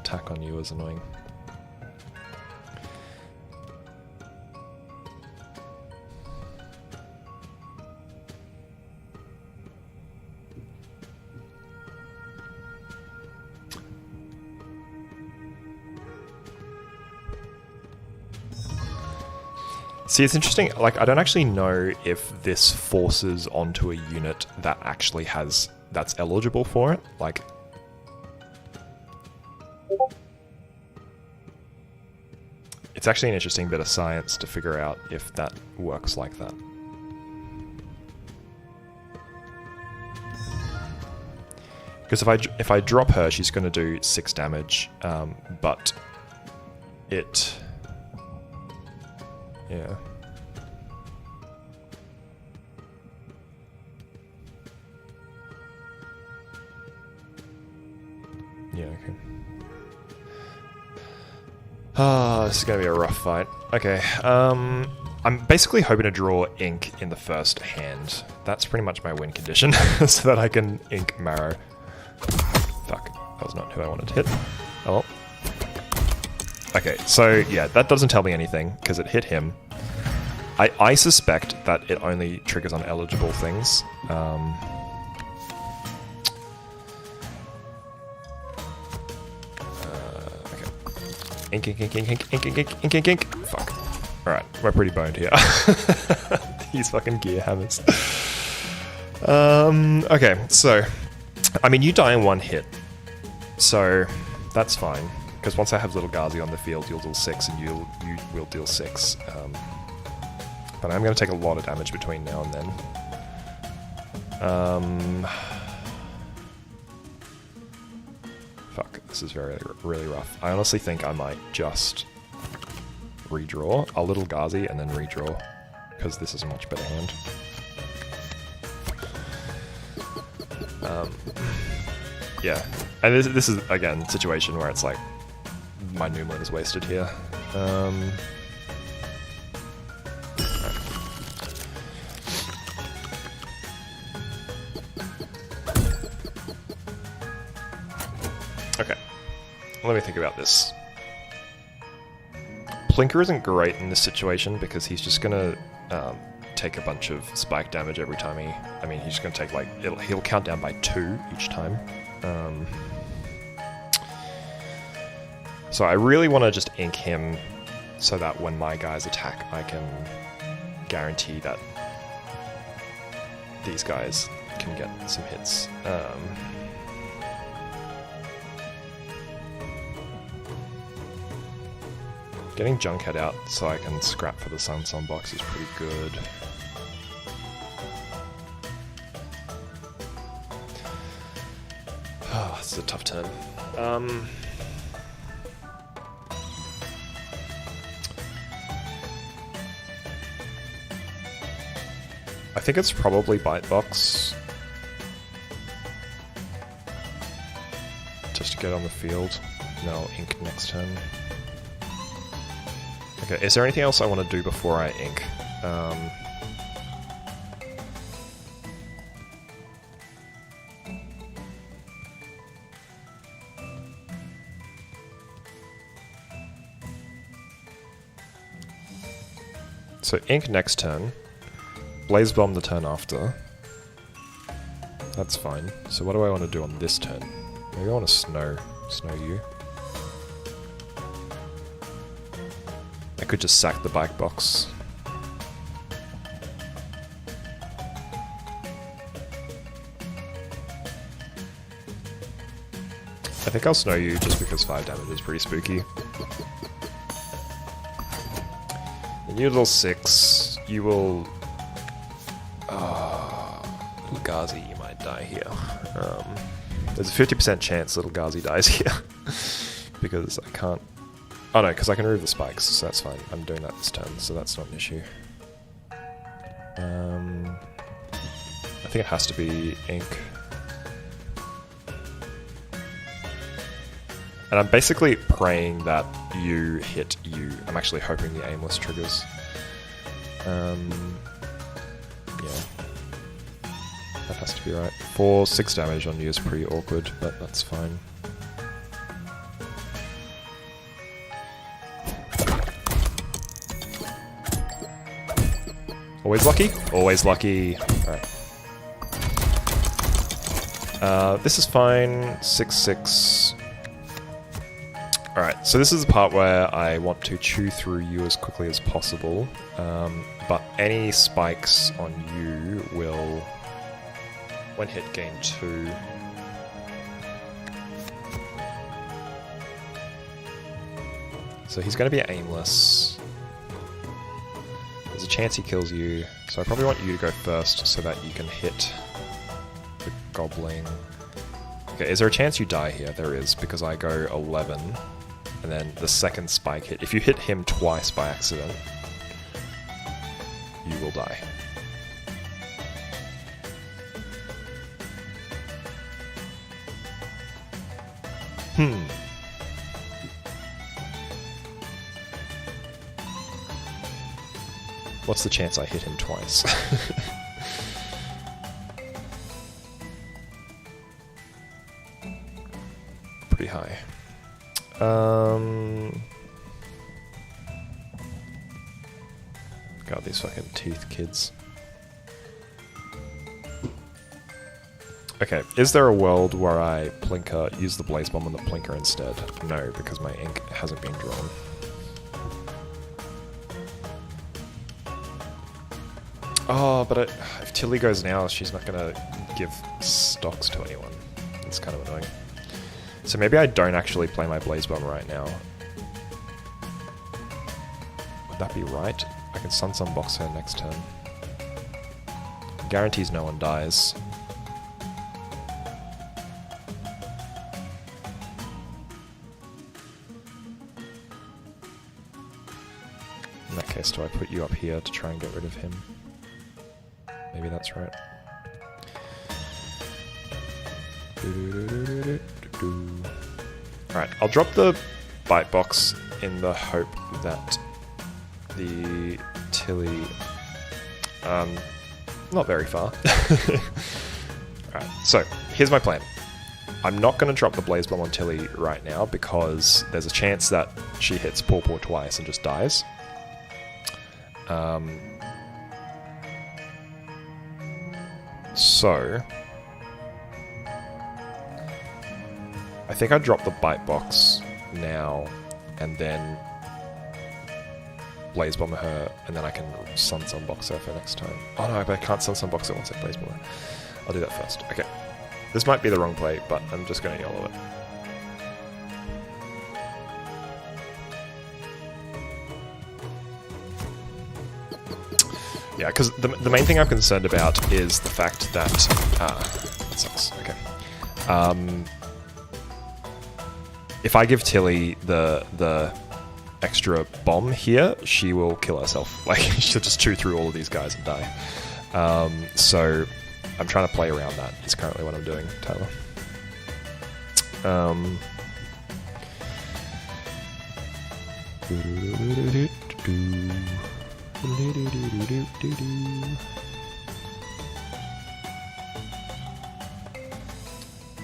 attack on you is annoying. See, it's interesting, like, I don't actually know if this forces onto a unit that actually has, that's eligible for it, like... It's actually an interesting bit of science to figure out if that works like that. Because if I drop her, she's going to do 6 damage, but it... Yeah. Yeah, okay. This is gonna be a rough fight. Okay, I'm basically hoping to draw ink in the first hand. That's pretty much my win condition, so that I can ink Marrow. Fuck, that was not who I wanted to hit. Oh well. Okay, so yeah, that doesn't tell me anything, because it hit him. I suspect that it only triggers on eligible things. Okay. Ink, ink, ink, ink, ink, ink, ink, ink, ink, ink, ink. Fuck. Alright, we're pretty boned here. These fucking gear hammers. Okay, so... I mean, you die in one hit. So, that's fine. Because once I have Little Ghazi on the field, you'll deal 6 and you will deal 6. But I'm going to take a lot of damage between now and then. Fuck, this is really rough. I honestly think I might just redraw a Little Ghazi and then redraw, because this is a much better hand. Yeah, and this is, again, a situation where it's like, my Noomlin is wasted here. Okay, let me think about this. Plinker isn't great in this situation because he's just gonna take a bunch of spike damage every time he... I mean, he's gonna take like... he'll count down by 2 each time. So I really want to just ink him so that when my guys attack, I can guarantee that these guys can get some hits. Getting Junkhead out so I can scrap for the Sanson box is pretty good. Oh, this is a tough turn. I think it's probably Bite Box. Just to get on the field. And then I'll ink next turn. Okay, is there anything else I want to do before I ink? So ink next turn. Blaze Bomb the turn after. That's fine. So what do I want to do on this turn? Maybe I want to snow you. I could just sack the bike box. I think I'll snow you just because 5 damage is pretty spooky. And you little 6, you will... Little Ghazi, you might die here. There's a 50% chance Little Ghazi dies here. Because I can't... Oh no, because I can remove the spikes, so that's fine. I'm doing that this turn, so that's not an issue. I think it has to be ink. And I'm basically praying that you hit you. I'm actually hoping the aimless triggers. Yeah. That has to be right. 6 damage on you is pretty awkward, but that's fine. Always lucky? Always lucky. Alright. This is fine. 6/6. Alright, so this is the part where I want to chew through you as quickly as possible. But any spikes on you will, when hit, gain 2. So he's going to be aimless. There's a chance he kills you, so I probably want you to go first so that you can hit the goblin. Okay, is there a chance you die here? There is, because I go 11, and then the second spike hit. If you hit him twice by accident, you will die. What's the chance I hit him twice? Pretty high. God, these fucking teeth kids. Okay, is there a world where I plinker, use the blaze bomb on the plinker instead? No, because my ink hasn't been drawn. Oh, but if Tilly goes now, she's not gonna give stocks to anyone. It's kind of annoying. So maybe I don't actually play my blaze bomb right now. Would that be right? I can Sun box her next turn. Guarantees no one dies. In that case, do I put you up here to try and get rid of him? Maybe that's right. Alright, I'll drop the bite box in the hope that the Tilly... not very far. Alright, so here's my plan. I'm not going to drop the blaze bomb on Tilly right now because there's a chance that she hits Paw Paw twice and just dies. So I think I drop the bite box now and then blaze bomb her, and then I can Sun box her for next time. Oh no, but I can't Sun box her once I blaze bomb her. I'll do that first. Okay. This might be the wrong play, but I'm just going to YOLO it. Yeah, because the main thing I'm concerned about is the fact that... that sucks. Okay. If I give Tilly the extra bomb here, she will kill herself. Like, she'll just chew through all of these guys and die. So I'm trying to play around that. It's currently what I'm doing, Tyler.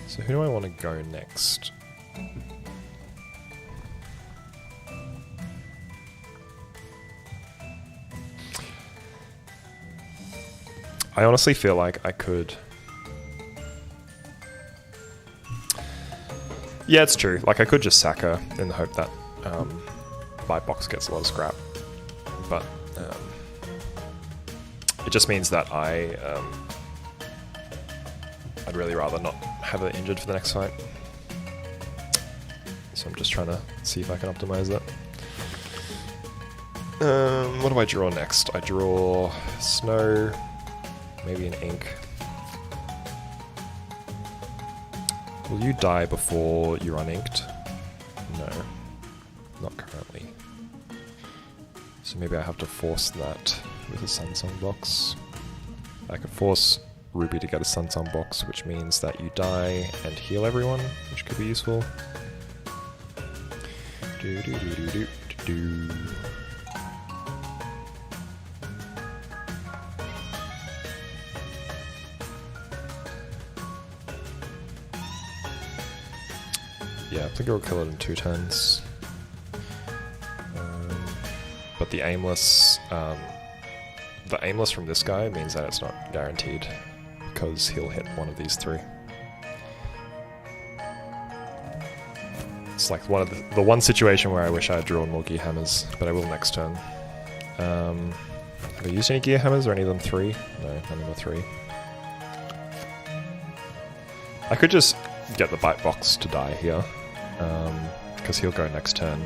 So who do I want to go next? I honestly feel like I could... Yeah, it's true. Like, I could just sack her in the hope that bite box gets a lot of scrap. But it just means that I'd really rather not have her injured for the next fight. So I'm just trying to see if I can optimize that. What do I draw next? I draw snow, maybe an ink. Will you die before you're uninked? No, not currently. So maybe I have to force that with a Sun box. I could force Ruby to get a Sun box, which means that you die and heal everyone, which could be useful. Yeah, I think it will kill it in 2 turns. But the aimless from this guy means that it's not guaranteed, because he'll hit one of these 3. It's like one of the one situation where I wish I had drawn more gear hammers, but I will next turn. Have I used any gear hammers, or any of them 3? No, none of them are 3. I could just get the bite box to die here, because he'll go next turn,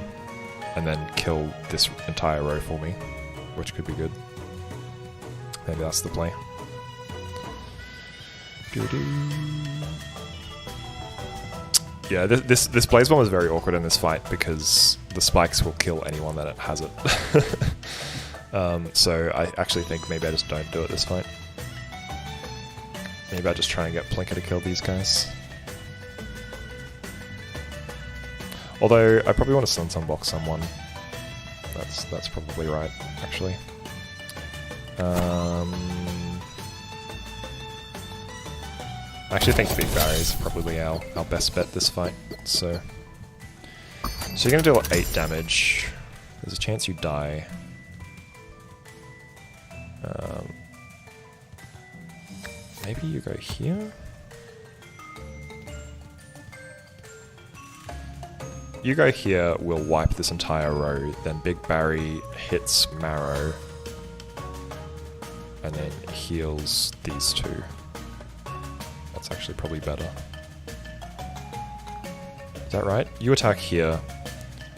and then kill this entire row for me, which could be good. Maybe that's the play. Yeah, this blaze bomb is very awkward in this fight because the spikes will kill anyone that has it. So I actually think maybe I just don't do it this fight. Maybe I just try and get Plinker to kill these guys. Although I probably want to Sun box someone. That's probably right, actually. I actually think Big Barry is probably our best bet this fight. So you're going to deal 8 damage. There's a chance you die. Maybe you go here? You go here, we'll wipe this entire row, then Big Barry hits Marrow, and then heals these two. That's actually probably better. Is that right? You attack here,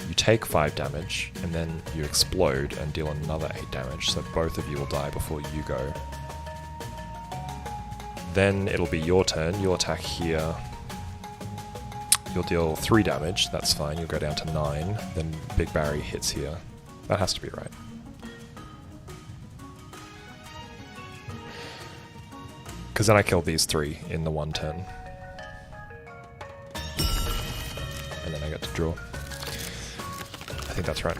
you take 5 damage, and then you explode and deal another 8 damage, so both of you will die before you go. Then it'll be your turn, you'll attack here. You'll deal 3 damage, that's fine, you'll go down to 9, then Big Barry hits here. That has to be right. Because then I kill these 3 in the one turn. And then I get to draw. I think that's right.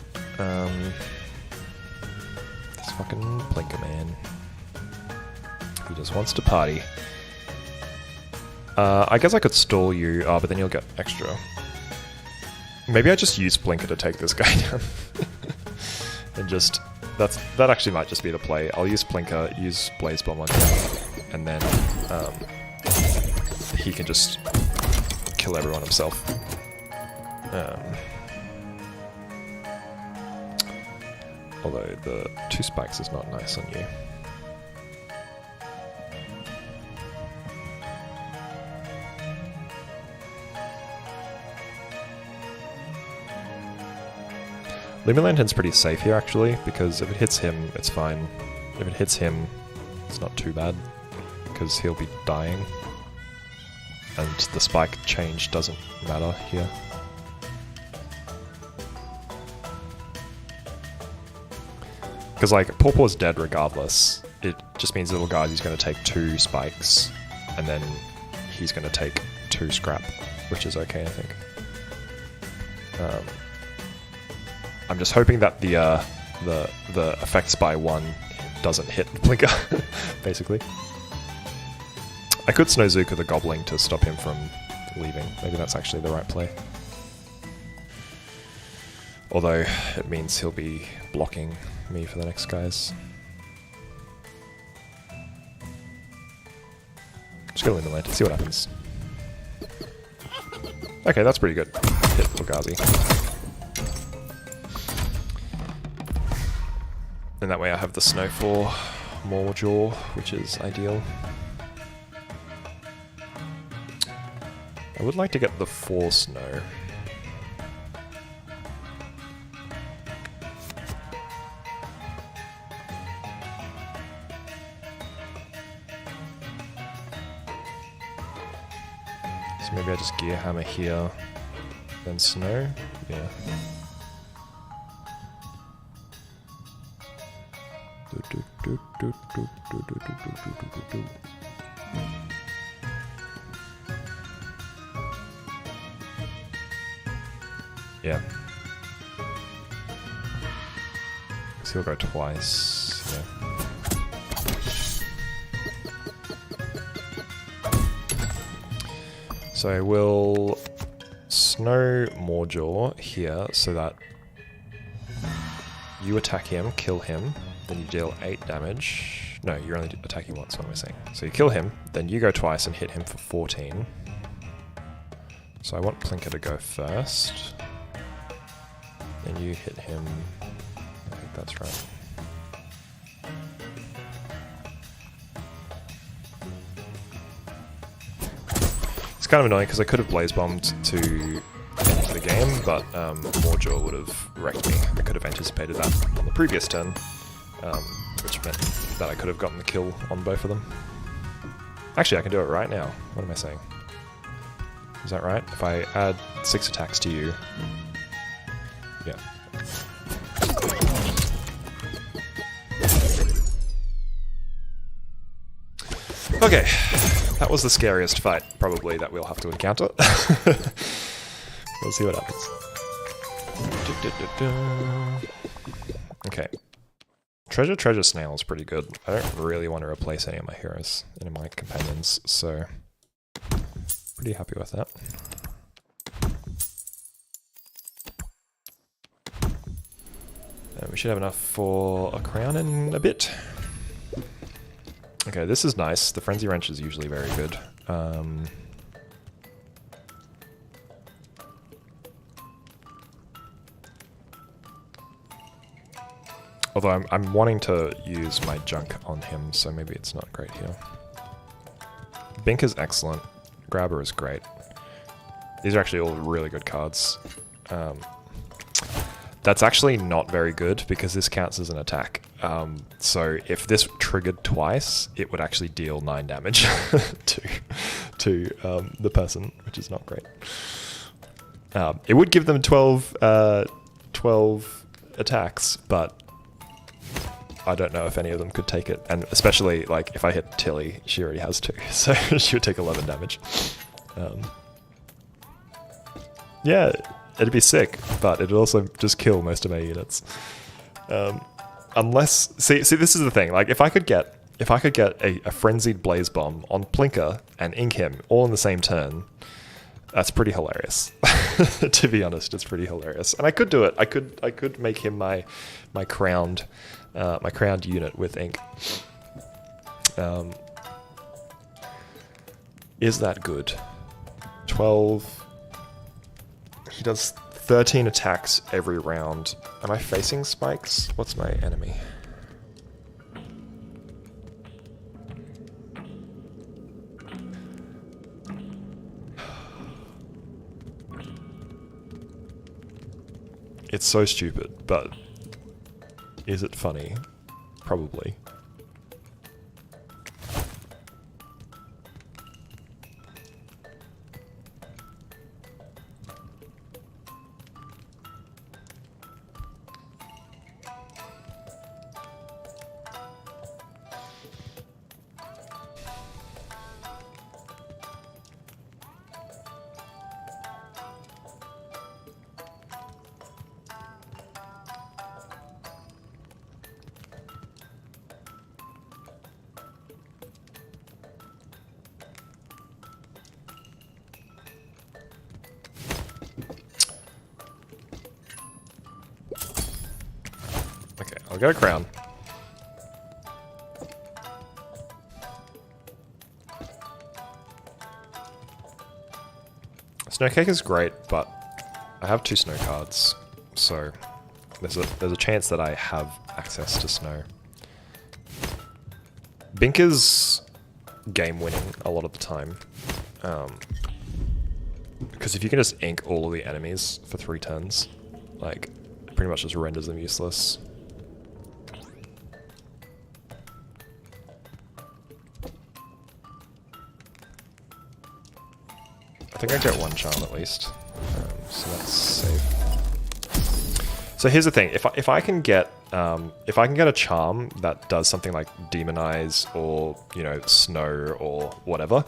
This fucking Plinker man. He just wants to party. I guess I could stall you, but then you'll get extra. Maybe I just use Blinker to take this guy down. And just... that actually might just be the play. I'll use Blinker, use Blaze Bomb on him, and then he can just kill everyone himself. Although the 2 spikes is not nice on you. Lumen Lantern's pretty safe here, actually, because if it hits him, it's fine. If it hits him, it's not too bad, because he'll be dying. And the spike change doesn't matter here. Because, like, Pawpaw's dead regardless. It just means little guys, he's going to take 2 spikes, and then he's going to take 2 scrap, which is okay, I think. I'm just hoping that the effects by 1 doesn't hit Blinker, basically. I could Snowzuka the Gobbling to stop him from leaving. Maybe that's actually the right play. Although, it means he'll be blocking me for the next guys. Just go Lumen Lantern, see what happens. Okay, that's pretty good. Hit Fugazi. And that way I have the Snow for Morjaw, which is ideal. I would like to get the 4 Snow. So maybe I just Gear Hammer here, then Snow? Yeah. Yeah. So he'll go twice. Yeah. So we'll Snow Morjaw here so that you attack him, kill him, then you deal 8 damage. No, you're only attacking once, what am I saying? So you kill him, then you go twice and hit him for 14. So I want Plinker to go first. Then you hit him. I think that's right. It's kind of annoying because I could have Blaze Bombed to end the game, but Morjaw would have wrecked me. I could have anticipated that on the previous turn. Which meant that I could have gotten the kill on both of them. Actually, I can do it right now. What am I saying? Is that right? If I add 6 attacks to you... Yeah. Okay. That was the scariest fight, probably, that we'll have to encounter. We'll see what happens. Okay. Treasure Snail is pretty good. I don't really want to replace any of my heroes, any of my companions, so pretty happy with that. We should have enough for a crown in a bit. Okay, this is nice. The Frenzy Wrench is usually very good. Although I'm wanting to use my junk on him, so maybe it's not great here. Bink is excellent. Grabber is great. These are actually all really good cards. That's actually not very good because this counts as an attack. So if this triggered twice, it would actually deal 9 damage to the person, which is not great. It would give them 12 attacks, but I don't know if any of them could take it. And especially like if I hit Tilly, she already has 2, so she would take 11 damage. Yeah, it'd be sick, but it'd also just kill most of my units. Unless, see, this is the thing. Like, if I could get a frenzied blaze bomb on Plinker and ink him all in the same turn, that's pretty hilarious. To be honest, it's pretty hilarious, and I could do it. I could make him my crowned unit with ink. Is that good? 12. He does 13 attacks every round. Am I facing spikes? What's my enemy? It's so stupid, but is it funny? Probably. Okay, I'll get a crown. Snowcake is great, but I have 2 snow cards, so there's a chance that I have access to snow. Bink is game winning a lot of the time, because if you can just ink all of the enemies for 3 turns, like, it pretty much just renders them useless. I think I get 1 charm at least, so that's safe. So here's the thing: if I can get a charm that does something like demonize or snow or whatever,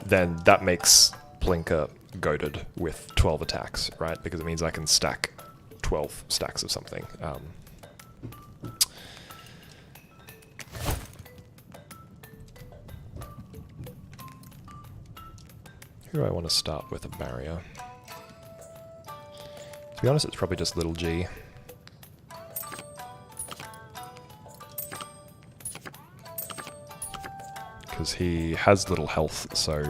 then that makes Plinker goated with 12 attacks, right? Because it means I can stack 12 stacks of something. Who do I want to start with a barrier? To be honest, it's probably just Little G. Because he has little health, so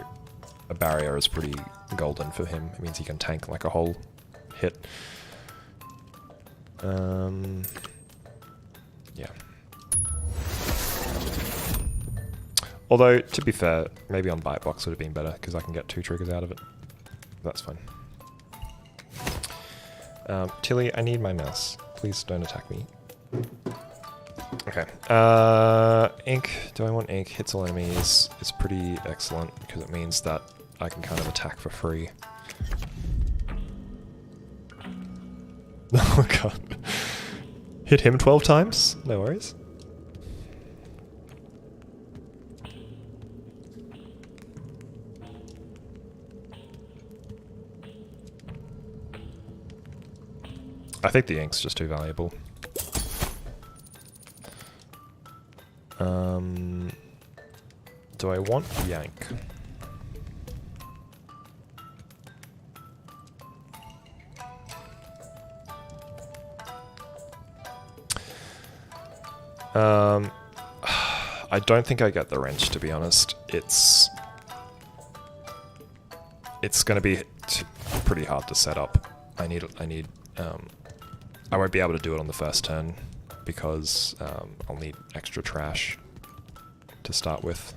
a barrier is pretty golden for him. It means he can tank like a whole hit. Yeah. Although, to be fair, maybe on Bite Box would have been better, because I can get 2 triggers out of it. That's fine. Tilly, I need my mouse. Please don't attack me. Okay. Ink. Do I want ink? Hits all enemies. It's pretty excellent, because it means that I can kind of attack for free. Oh god. Hit him 12 times? No worries. I think the ink's just too valuable. Do I want Yank? I don't think I get the wrench, to be honest. It's going to be pretty hard to set up. I won't be able to do it on the first turn because I'll need extra trash to start with.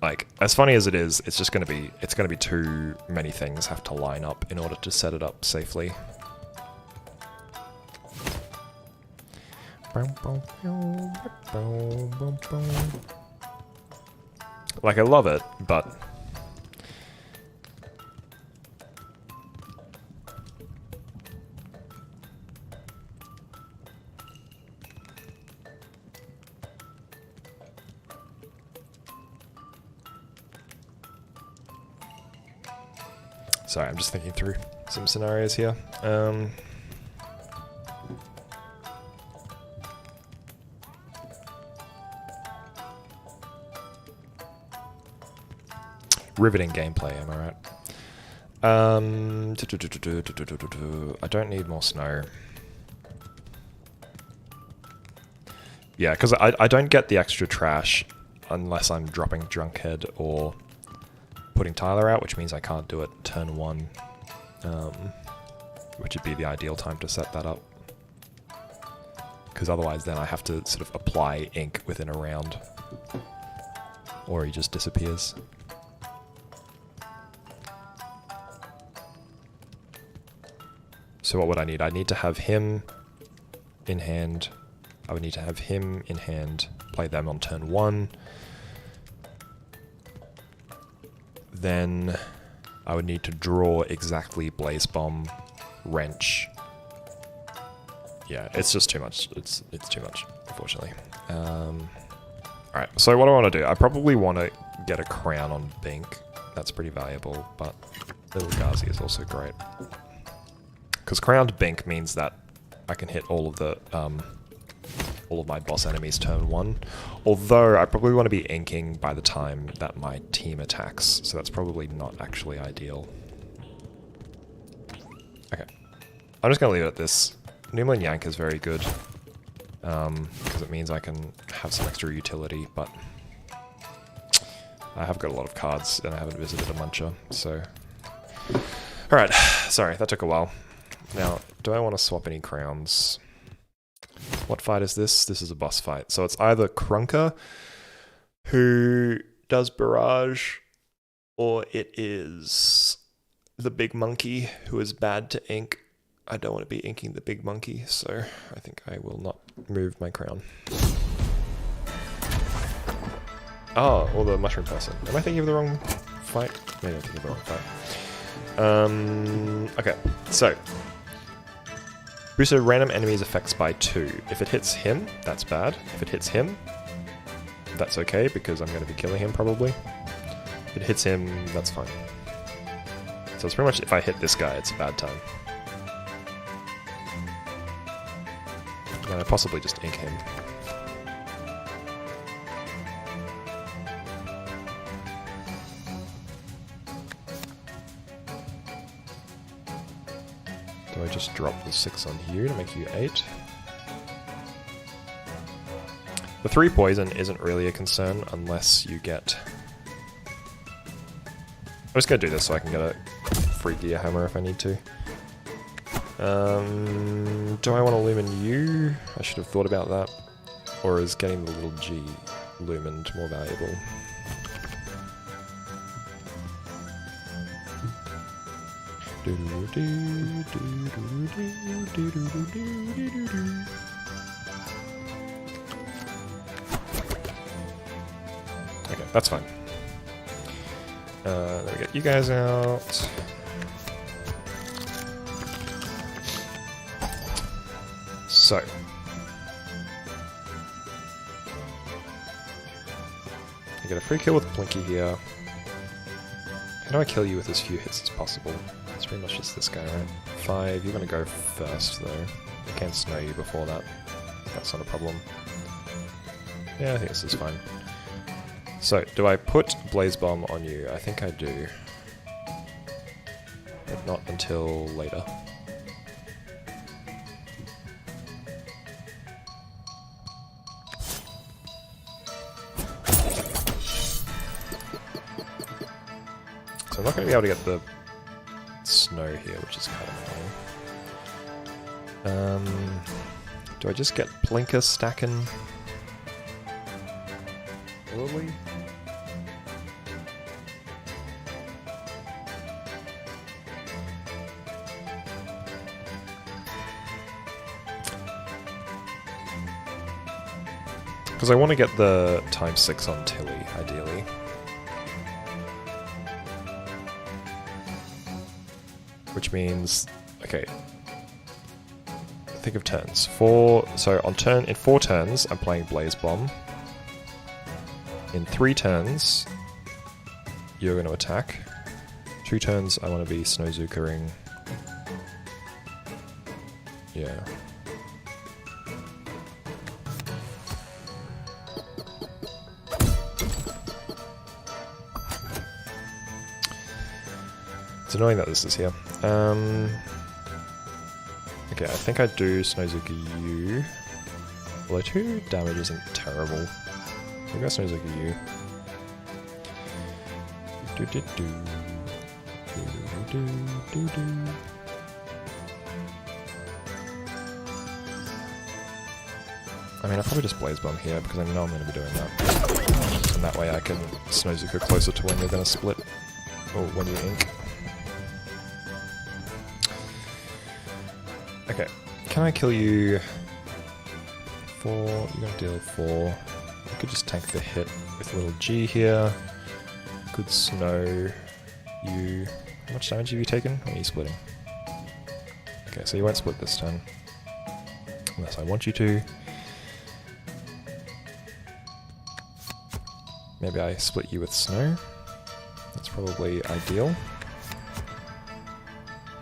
Like, as funny as it is, it's just going to be too many things have to line up in order to set it up safely. Like, I love it, but sorry, I'm just thinking through some scenarios here. Riveting gameplay, am I right? I don't need more snow. Yeah, because I don't get the extra trash unless I'm dropping Drunkhead or putting Tyler out, which means I can't do it turn 1, which would be the ideal time to set that up. Because otherwise then I have to sort of apply ink within a round, or he just disappears. So what would I need? I need to have him in hand. I would need to have him in hand, play them on turn 1. Then I would need to draw exactly Blaze Bomb, Wrench. Yeah, it's just too much. It's too much, unfortunately. Alright, so what do I want to do? I probably want to get a crown on Bink. That's pretty valuable, but Little Gazi is also great. Because crowned Bink means that I can hit all of my boss enemies turn 1. Although I probably want to be inking by the time that my team attacks, so that's probably not actually ideal. Okay, I'm just going to leave it at this. Noomlin Yank is very good, because it means I can have some extra utility, but I have got a lot of cards and I haven't visited a Muncher, so... Alright, sorry, that took a while. Now, do I want to swap any crowns? What fight is this? This is a boss fight. So it's either Krunker, who does Barrage, or it is the Big Monkey, who is bad to ink. I don't want to be inking the Big Monkey, so I think I will not move my crown. Oh, or the Mushroom Person. Am I thinking of the wrong fight? Maybe I'm thinking of the wrong fight. Okay, so... Boost a random enemy's effects by 2. If it hits him, that's bad. If it hits him, that's okay, because I'm going to be killing him probably. If it hits him, that's fine. So it's pretty much if I hit this guy, it's a bad time. And I possibly just ink him. Do I just drop the 6 on you to make you 8? The 3 poison isn't really a concern unless you get... I'm just going to do this so I can get a free gear hammer if I need to. Do I want to lumen you? I should have thought about that. Or is getting the little G lumened more valuable? Okay, that's fine. Let me get you guys out. So. I get a free kill with Blinky here. How do I kill you with as few hits as possible? It's pretty much just this guy, right? 5, you're gonna go first though. I can snow you before that. That's not a problem. Yeah, I think this is fine. So, do I put Blaze Bomb on you? I think I do. But not until later. So I'm not going to be able to get the snow here, which is kind of annoying. Do I just get Blinker stacking? Probably. Because I want to get the ×6 on Tilly, ideally. Which means, okay, think of turns. In 4 turns, I'm playing Blaze Bomb. In 3 turns, you're going to attack. 2 turns, I want to be Snowzuka-ing. Yeah. It's annoying that this is here. Okay, I think I do Snowzuka you. Although 2 damage isn't terrible. Maybe I Snowzuka you. I mean, I'll probably just Blaze Bomb here because I know I'm going to be doing that. And that way I can Snowzuka closer to when you're going to split. Or when you ink. Okay, can I kill you? 4, you're going to deal 4. I could just tank the hit with a little G here. Could snow you. How much damage have you taken? Or are you splitting? Okay, so you won't split this turn. Unless I want you to. Maybe I split you with snow. That's probably ideal.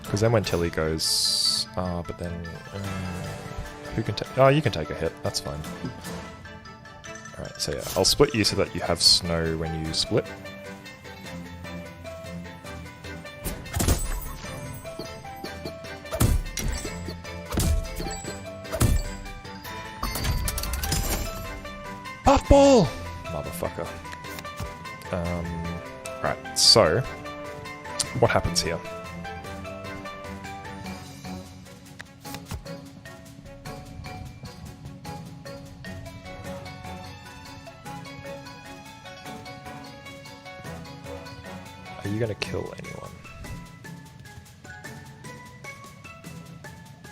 Because then when Tilly goes... but then... who can take... Oh, you can take a hit. That's fine. Alright, so yeah. I'll split you so that you have snow when you split. Puffball! Motherfucker. Right, so... what happens here? Are you gonna kill anyone?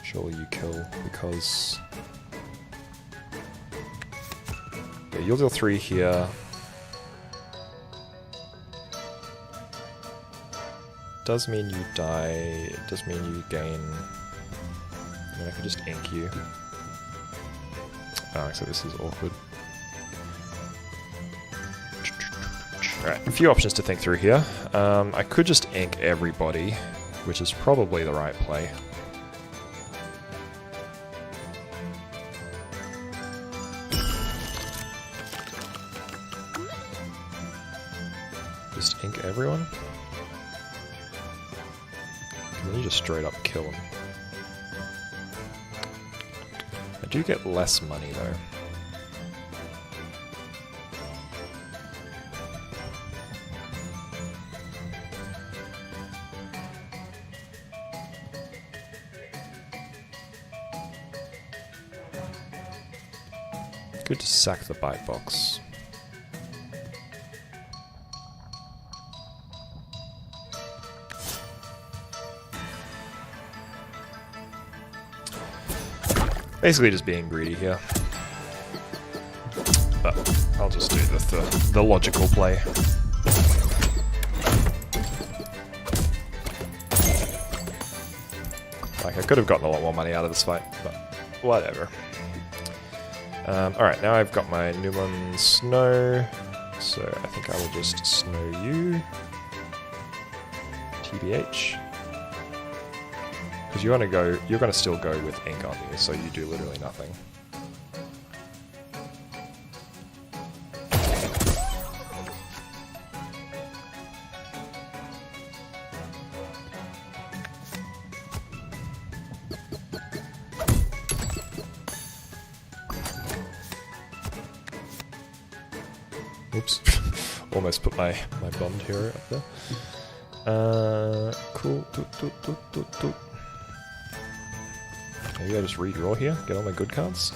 Surely you kill, because... yeah, you'll deal 3 here. Does mean you die, it does mean you gain... I mean, I could just ink you. Oh, so this is awkward. Alright, a few options to think through here. I could just ink everybody, which is probably the right play. Just ink everyone? And then you just straight up kill them. I do get less money though. Good to sack the bite box. Basically just being greedy here. But I'll just do the logical play. Like, I could have gotten a lot more money out of this fight, but whatever. Alright, now I've got my Numon Snow, so I think I will just snow you. TBH. Because you want to go, you're going to still go with ink, aren't you? So you do literally nothing. Oops. Almost put my Bond hero up there. Cool. Maybe I just redraw here, get all my good cards.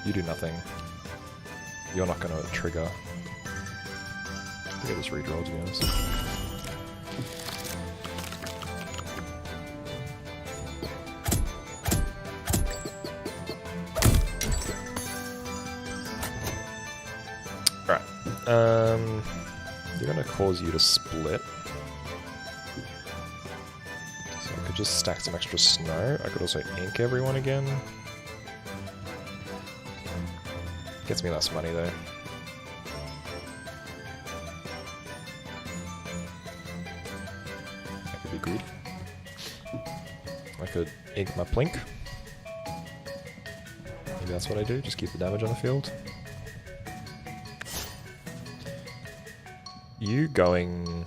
You do nothing. You're not gonna trigger. I think I just redraw, to be honest. They're gonna cause you to split. So I could just stack some extra snow. I could also ink everyone again. Gets me less money though. I could be greedy. I could ink my plink. Maybe that's what I do, just keep the damage on the field. You're going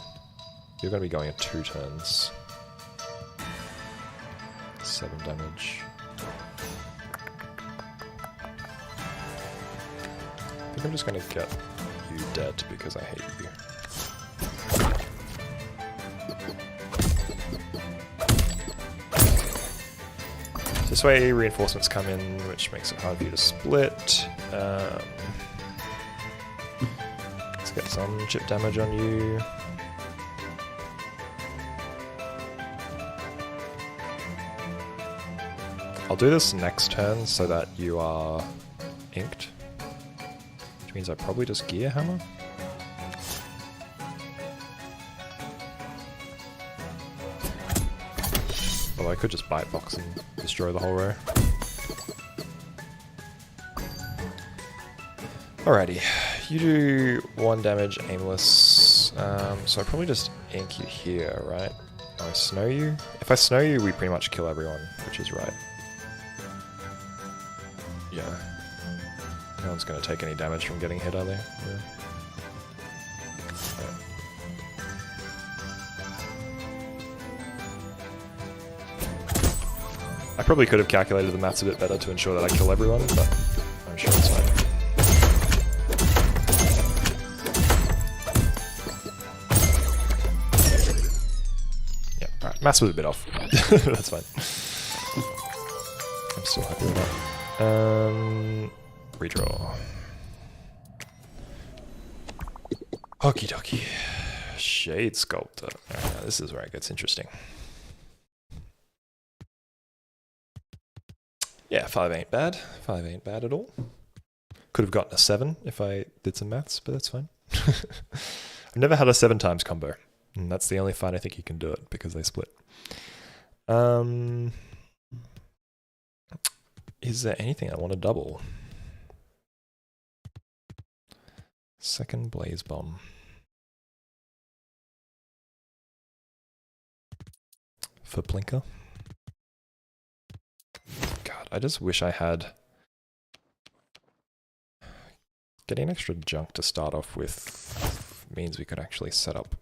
to be going at 2 turns. 7 damage. I think I'm just going to get you dead because I hate you. So this way reinforcements come in, which makes it hard for you to split. Get some chip damage on you. I'll do this next turn so that you are inked, which means I probably just Gear Hammer. Although I could just Bite Box and destroy the whole row. Alrighty. You do 1 damage, aimless, so I probably just ink you here, right? I snow you? If I snow you, we pretty much kill everyone, which is right. Yeah. No one's going to take any damage from getting hit, are they? Yeah. Right. I probably could have calculated the maths a bit better to ensure that I kill everyone, but I'm sure it's fine. Maths was a bit off. That's fine. I'm still happy with that. Redraw. Okie dokie. Shade Sculptor. Now this is where it gets interesting. Yeah, 5 ain't bad. 5 ain't bad at all. Could have gotten a 7 if I did some maths, but that's fine. I've never had a 7 times combo. And that's the only fight I think you can do it, because they split. Is there anything I want to double? Second Blaze Bomb. For Plinker. God, I just wish I had... Getting extra junk to start off with means we could actually set up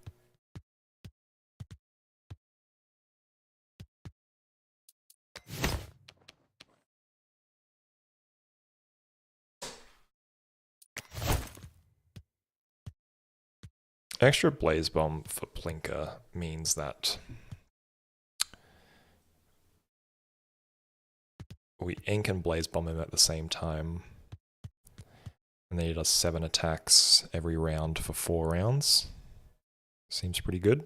extra Blaze Bomb for Plinker means that we ink and Blaze Bomb him at the same time, and then he does 7 attacks every round for 4 rounds. Seems pretty good.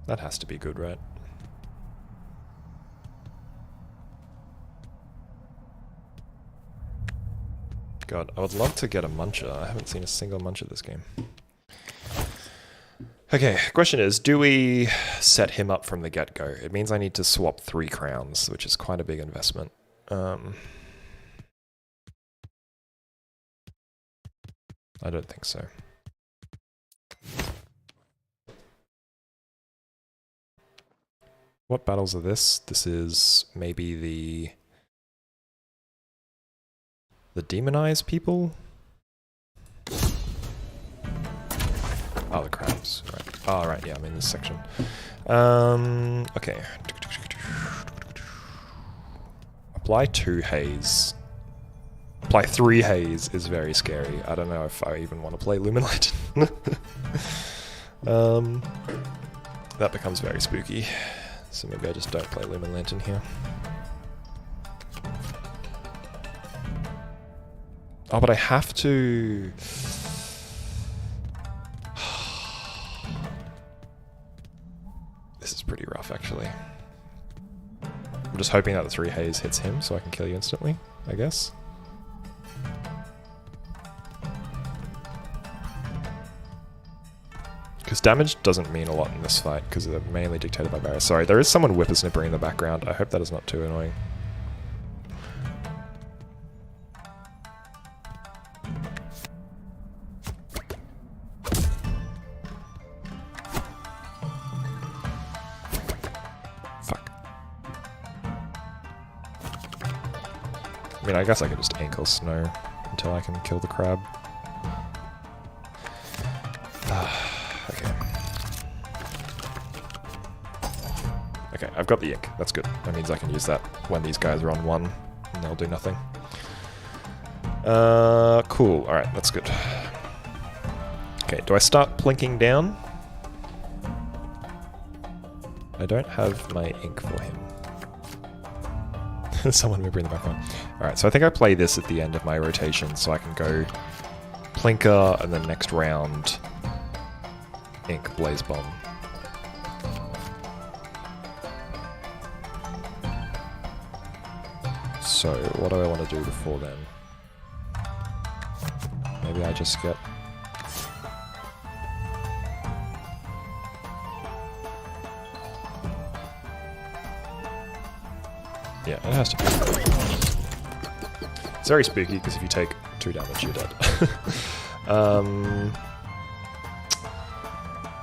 That has to be good, right? God, I would love to get a Muncher. I haven't seen a single Muncher this game. Okay, question is, do we set him up from the get-go? It means I need to swap 3 crowns, which is quite a big investment. I don't think so. What battles are this? This is maybe the demonized people? Oh, the crabs. Right. Oh, right, yeah, I'm in this section. Okay. Apply 2 haze. Apply 3 haze is very scary. I don't know if I even want to play Lumen Lantern. That becomes very spooky. So maybe I just don't play Lumen Lantern here. Oh, but I have to... This is pretty rough, actually. I'm just hoping that the 3 haze hits him so I can kill you instantly, I guess. Because damage doesn't mean a lot in this fight, because they're mainly dictated by barriers. Sorry, there is someone whippersnippering in the background. I hope that is not too annoying. Fuck. I mean, I guess I could just ankle snow until I can kill the crab. Okay, I've got the ink. That's good. That means I can use that when these guys are on 1, and they'll do nothing. Cool. Alright, that's good. Okay, do I start plinking down? I don't have my ink for him. Someone remember in the background. Alright, so I think I play this at the end of my rotation, so I can go Plinker, and then next round, Ink Blaze Bomb. So, what do I want to do before then? Maybe I just get... Yeah, it has to be. It's very spooky, because if you take 2 damage, you're dead.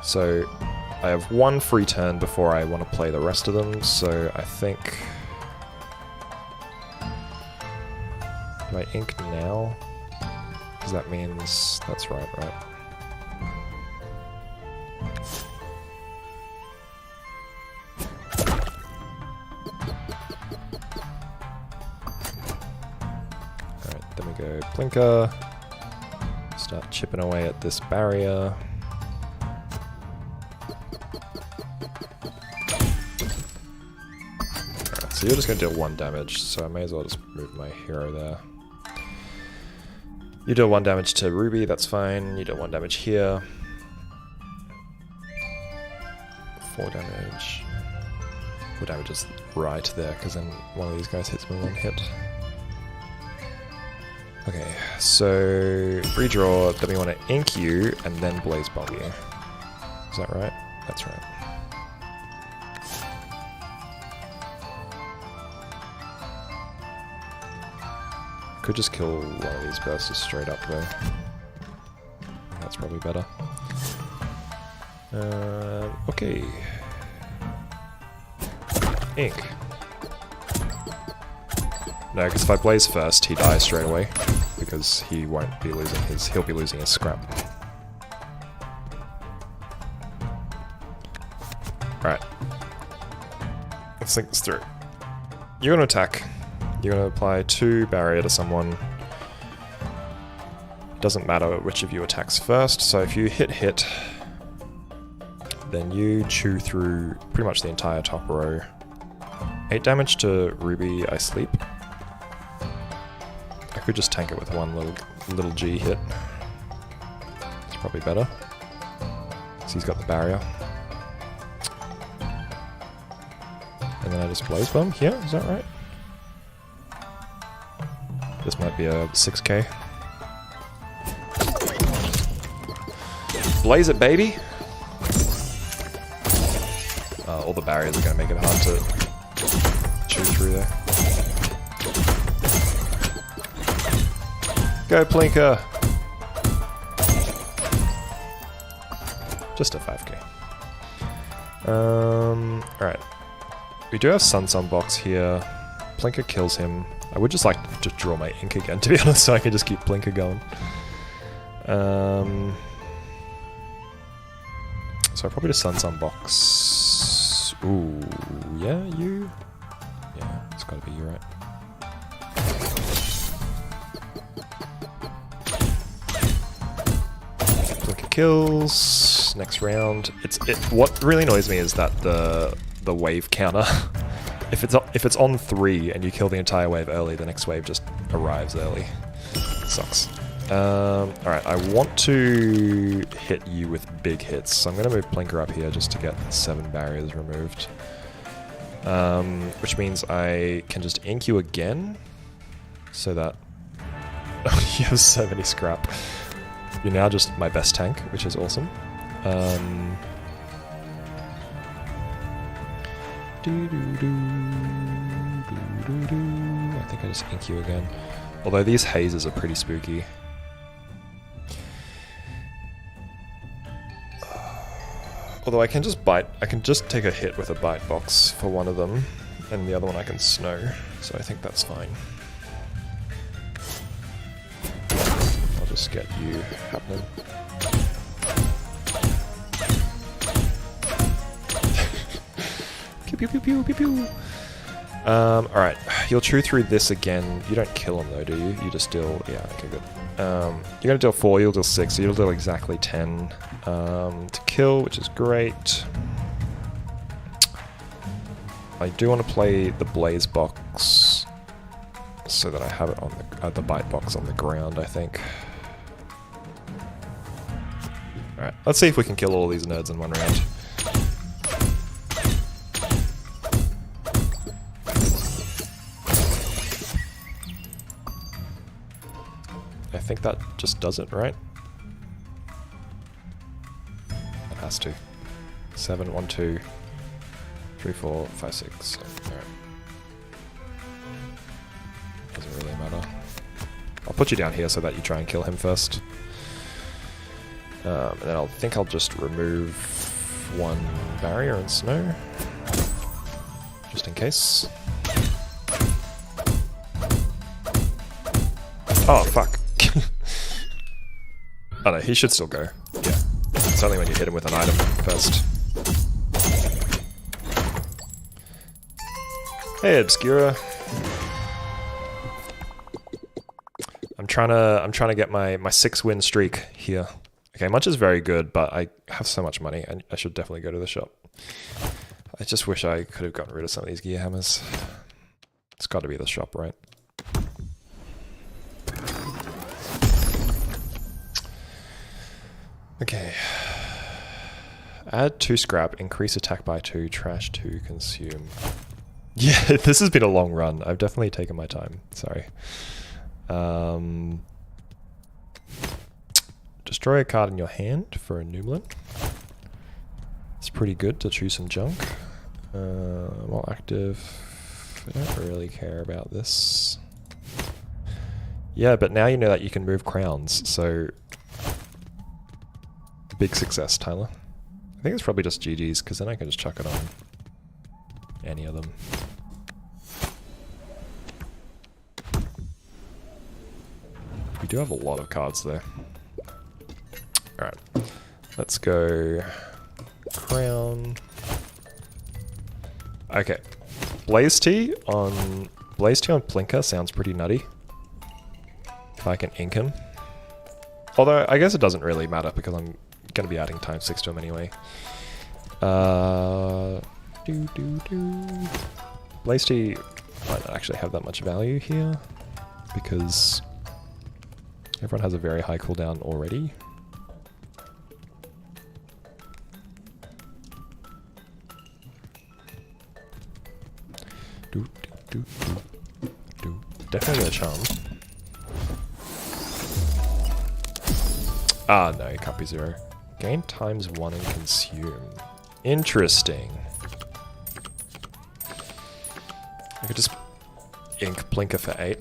So, I have 1 free turn before I want to play the rest of them, so I think... Do I ink now? Because that means... That's right? Alright, then we go Plinker. Start chipping away at this barrier. Alright, so you're just going to deal 1 damage, so I may as well just move my hero there. You deal 1 damage to Ruby, that's fine. You deal 1 damage here. 4 damage. 4 damage is right there, because then one of these guys hits me 1 hit. Okay, so redraw, then we want to ink you, and then Blaze Bomb you. Is that right? That's right. Could just kill one of these bursters straight up though. That's probably better. Okay. Ink. No, because if I blaze first, he dies straight away. Because he won't be losing his... He'll be losing his scrap. Alright. Let's think this through. You're going to attack. You're going to apply 2 barrier to someone. It doesn't matter which of you attacks first, so if you hit, then you chew through pretty much the entire top row. 8 damage to Ruby, I sleep. I could just tank it with 1 little G hit. It's probably better. So he's got the barrier. And then I just Blaze Bomb here, is that right? This might be a 6k. Blaze it, baby! All the barriers are going to make it hard to chew through there. Go, Plinker! Just a 5k. Alright. We do have Sun box here. Plinker kills him. I would just like to draw my ink again, to be honest, so I can just keep Plinker going. So I'll probably just Sun box. Ooh, yeah, you? Yeah, it's gotta be you, right? Plinker kills. Next round. What really annoys me is that the wave counter. If it's on 3 and you kill the entire wave early, the next wave just arrives early. Sucks. Alright, I want to hit you with big hits, so I'm going to move Plinker up here just to get 7 barriers removed. Which means I can just ink you again, so that you have so many scrap. You're now just my best tank, which is awesome. I think I just ink you again. Although these hazes are pretty spooky. Although I can just bite, I can just take a hit with a bite box for one of them, and the other one I can snow, so I think that's fine. I'll just get you happening. Pew pew pew pew pew pew. Alright, you'll chew through this again. You don't kill him though, do you? You just deal, yeah, okay, good. You're gonna deal 4, you'll deal 6, so you'll deal exactly 10 to kill, which is great. I do want to play the blaze box so that I have it on the bite box on the ground, I think. Alright, let's see if we can kill all these nerds in one round. I think that just does it, right? It has to. 7, 1, 2, 3, 4, 5, 6. Alright. Doesn't really matter. I'll put you down here so that you try and kill him first. And then I'll just remove 1 barrier and snow. Just in case. Oh, fuck. Oh no, he should still go. Yeah. It's only when you hit him with an item first. Hey, Obscura. I'm trying to get my 6-win streak here. Okay, Munch is very good, but I have so much money, and I should definitely go to the shop. I just wish I could have gotten rid of some of these gear hammers. It's got to be the shop, right? Okay. Add 2 scrap, increase attack by 2, trash 2, consume. Yeah, this has been a long run. I've definitely taken my time. Sorry. Destroy a card in your hand for a Numlin. It's pretty good to choose some junk. While active, I don't really care about this. Yeah, but now you know that you can move crowns, so... Big success, Tyler. I think it's probably just GG's, because then I can just chuck it on any of them. We do have a lot of cards there. Alright, let's go crown. Okay, Blaze Tea on Plinker sounds pretty nutty. If I can ink him. Although, I guess it doesn't really matter because I'm going to be adding ×6 to him anyway. Blaze Tea might not actually have that much value here because everyone has a very high cooldown already. Definitely a charm. Ah, no, it can't be 0. Gain ×1 and consume. Interesting. I could just ink Plinker for 8.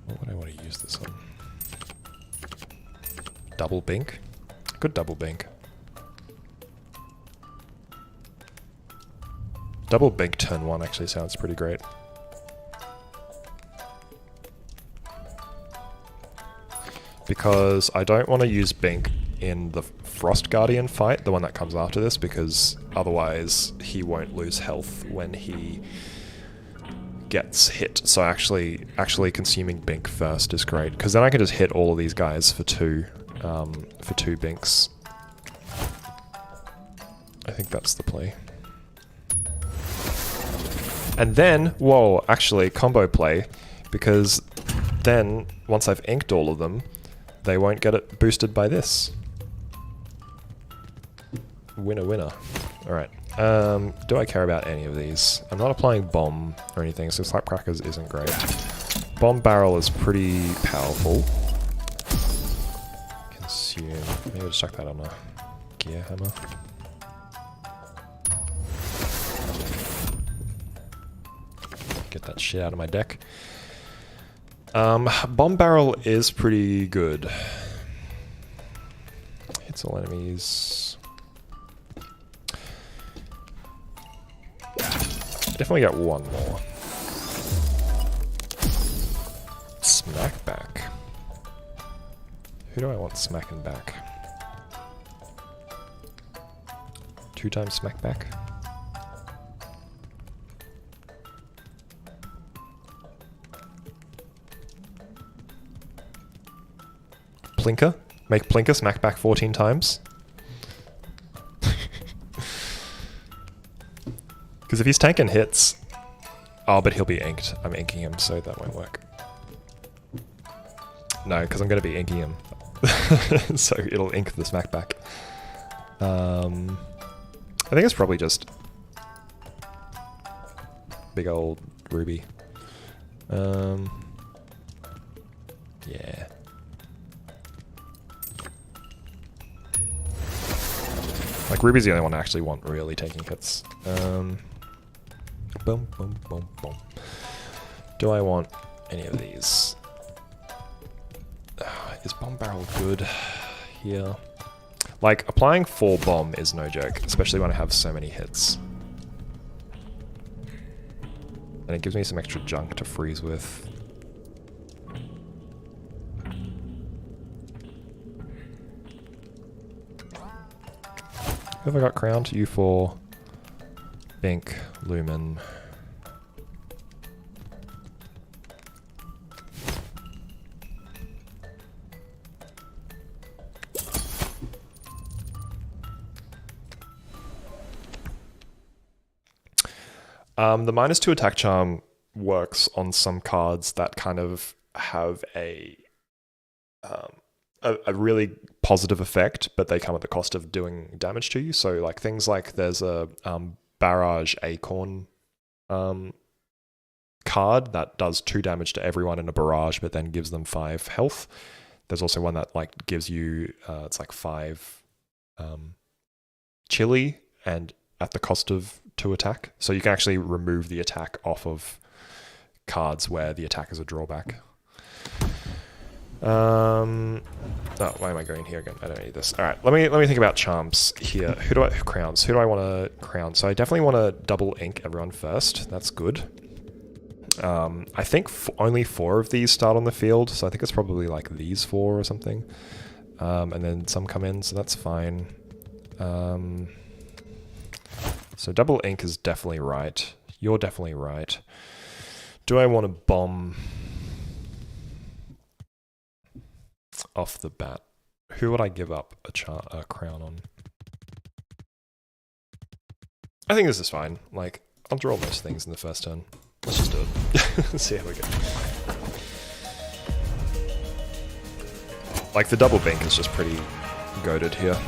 What would I want to use this on? Double Bink? Good double Bink. Double Bink turn 1 actually sounds pretty great. Because I don't want to use Bink in the Frost Guardian fight, the one that comes after this, because otherwise he won't lose health when he gets hit. So actually consuming Bink first is great, because then I can just hit all of these guys for 2 Binks. I think that's the play. And then, whoa, actually combo play, because then once I've inked all of them, they won't get it boosted by this. Winner, winner. Alright. Do I care about any of these? I'm not applying Bomb or anything, so Slapcrackers isn't great. Bomb Barrel is pretty powerful. Consume. Maybe I'll just chuck that on a Gear Hammer. Get that shit out of my deck. Bomb Barrel is pretty good. Hits all enemies. Definitely get one more. Smack back. Who do I want smacking back? 2 times smack back. Plinker? Make Plinker smack back 14 times? Because if he's tanking hits... Oh, but he'll be inked. I'm inking him, so that won't work. No, because I'm going to be inking him. So it'll ink the smack back. I think it's probably just... big old Ruby. Yeah. Like, Ruby's the only one I actually want really taking hits. Boom, boom, boom, boom. Do I want any of these? Is Bomb Barrel good here? Like, applying 4 Bomb is no joke, especially when I have so many hits. And it gives me some extra junk to freeze with. Who have I got crowned? You 4, Bink, Lumen. The -2 attack charm works on some cards that kind of have a really positive effect, but they come at the cost of doing damage to you. So like things like there's a Barrage Acorn card that does 2 damage to everyone in a barrage, but then gives them 5 health. There's also one that like gives you it's like 5 chili and at the cost of 2 attack. So you can actually remove the attack off of cards where the attack is a drawback. Oh, why am I going here again? I don't need this. All right, let me think about charms here. Who do I want to crown? So I definitely want to double ink everyone first. That's good. I think only 4 of these start on the field, so I think it's probably like these 4 or something. And then some come in, so that's fine. So double ink is definitely right. You're definitely right. Do I want to bomb off the bat? Who would I give up a crown on? I think this is fine. Like, I'll draw most things in the first turn. Let's just do it. See how we go. Like, the double bank is just pretty goated here.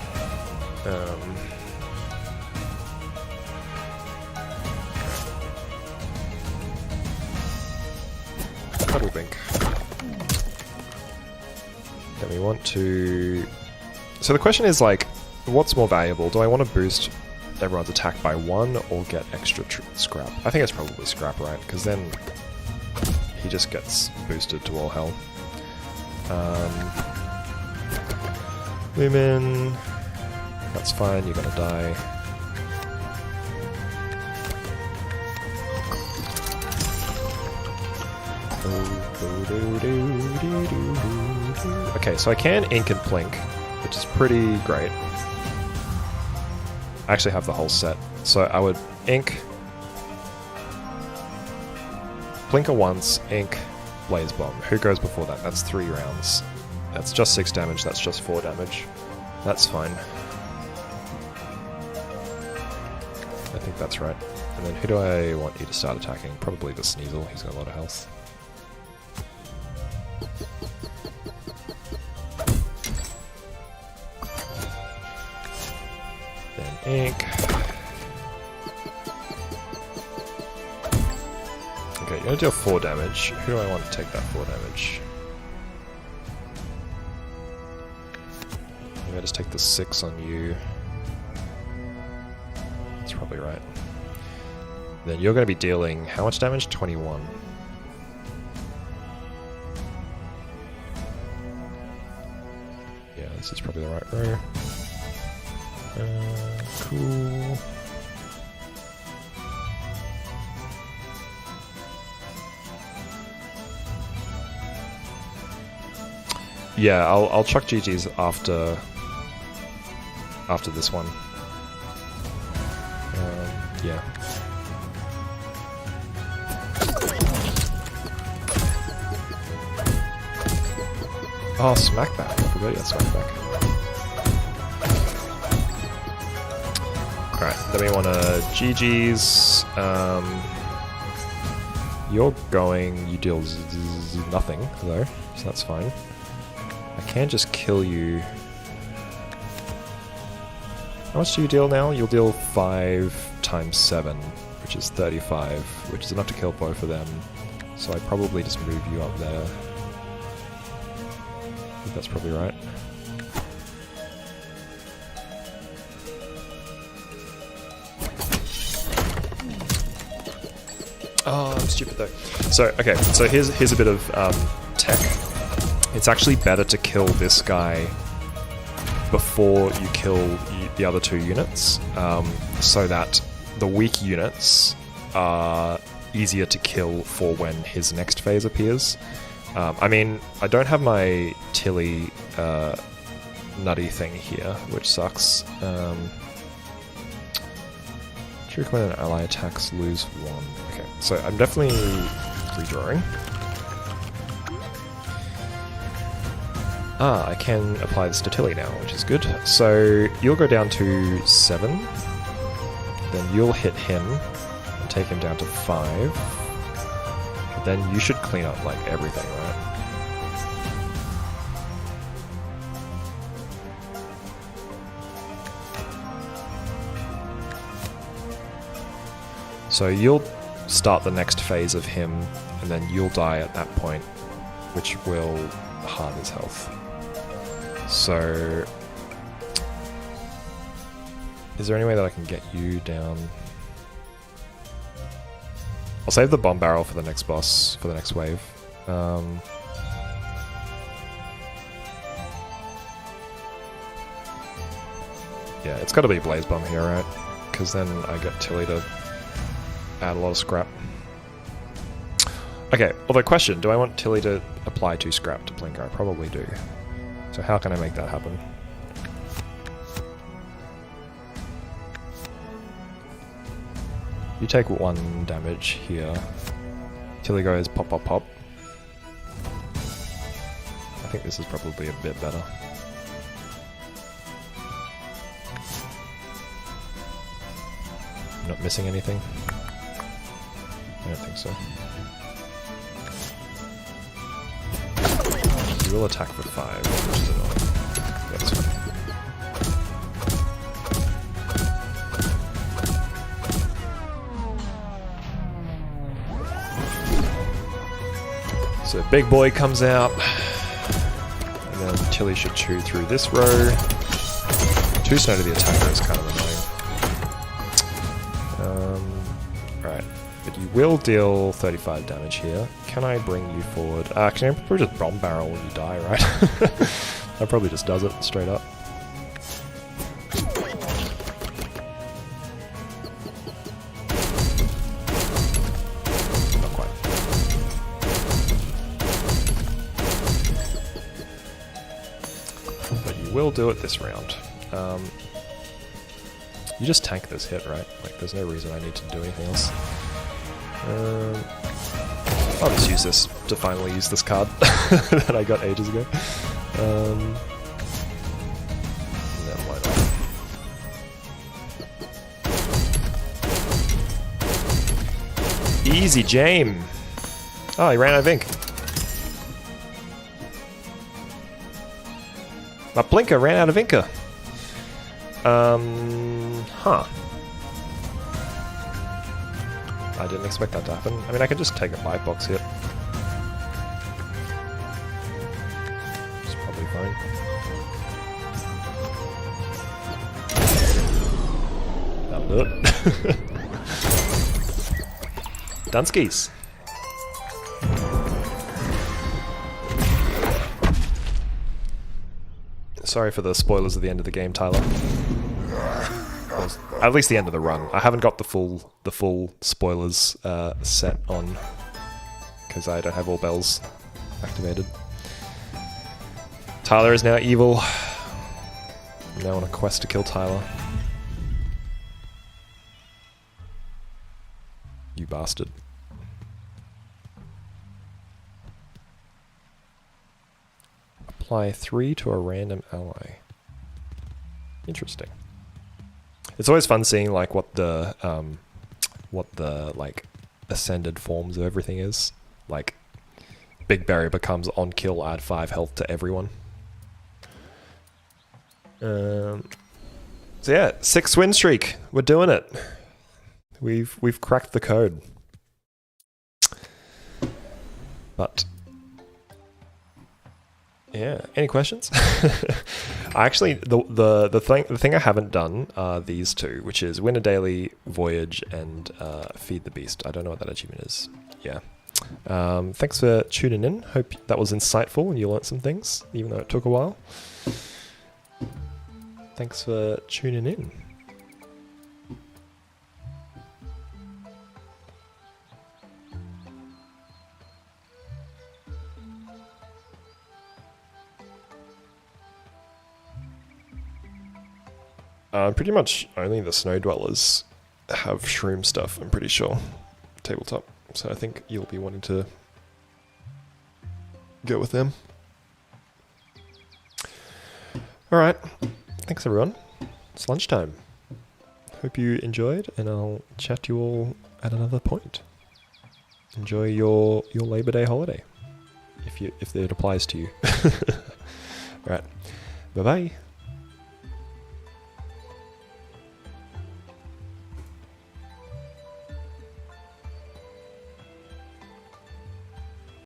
Double bank. Then we want to So the question is like, what's more valuable? Do I want to boost everyone's attack by 1 or get extra scrap? I think it's probably scrap, right? Because then he just gets boosted to all hell. Women, that's fine, you're gonna die. Okay, so I can ink and plink, which is pretty great. I actually have the whole set. So I would ink, Blinker once, ink, Blaze Bomb. Who goes before that? That's 3 rounds. That's just 6 damage, that's just 4 damage. That's fine. I think that's right. And then who do I want you to start attacking? Probably the Sneasel, he's got a lot of health. Then ink. Okay, you're gonna deal 4 damage. Who do I want to take that 4 damage? Maybe I just take the 6 on you. That's probably right. Then you're going to be dealing how much damage? 21. Yeah, this is probably the right row. Cool. Yeah, I'll chuck GG's after this one. Yeah. Oh, smackback. I forgot you had smackback. Alright, then we want to GG's. You're going, you deal nothing though, so that's fine. I can just kill you. How much do you deal now? You'll deal 5 times 7, which is 35, which is enough to kill both of them. So I probably just move you up there. I think that's probably right. Oh, I'm stupid though. So, okay, so here's a bit of tech. It's actually better to kill this guy before you kill the other 2 units, so that the weak units are easier to kill for when his next phase appears. I mean, I don't have my Tilly nutty thing here, which sucks. Trick when an ally attacks, lose 1. Okay, so I'm definitely redrawing. Ah, I can apply this to Tilly now, which is good. So you'll go down to 7, then you'll hit him and take him down to 5. Then you should clean up like everything, right? So you'll start the next phase of him, and then you'll die at that point, which will halve his health. So, is there any way that I can get you down? I'll save the bomb barrel for the next boss, for the next wave. Yeah, it's got to be Blaze Bomb here, right? Because then I get Tilly to add a lot of scrap. Okay, although question, do I want Tilly to apply 2 scrap to Blinker? I probably do. So how can I make that happen? You take 1 damage here. Tilly goes pop, pop, pop. I think this is probably a bit better. I'm not missing anything? I don't think so. You will attack for 5, which is annoying. That's fine. So big boy comes out, and then Tilly should chew through this row. 2 snow to the attacker is kind of annoying. Right, but you will deal 35 damage here. Can I bring you forward? Actually, I probably just bomb barrel when you die, right? That probably just does it straight up. Not quite. But you will do it this round. You just tank this hit, right? Like, there's no reason I need to do anything else. I'll just use this to finally use this card that I got ages ago. No, why not? Easy, Jame! Oh, he ran out of ink. My blinker ran out of inker. Huh. I didn't expect that to happen. I mean, I could just take a 5-box hit. It's probably fine. That'll do it. Dunskies. Sorry for the spoilers at the end of the game, Tyler. Well, at least the end of the run. I haven't got the full spoilers set on because I don't have all bells activated. Tyler is now evil. I'm now on a quest to kill Tyler. You bastard. Apply 3 to a random ally. Interesting. It's always fun seeing like what the like ascended forms of everything is. Like Big Berry becomes on kill, add 5 health to everyone. So yeah, 6 win streak. We're doing it. We've cracked the code. But yeah, any questions? Actually, the thing I haven't done are these 2, which is win a daily, voyage, and feed the beast. I don't know what that achievement is. Yeah. Thanks for tuning in. Hope that was insightful and you learnt some things, even though it took a while. Thanks for tuning in. Pretty much only the Snow Dwellers have shroom stuff, I'm pretty sure. Tabletop. So I think you'll be wanting to go with them. Alright. Thanks everyone. It's lunchtime. Hope you enjoyed, and I'll chat to you all at another point. Enjoy your Labor Day holiday. If it applies to you. Alright. Bye bye.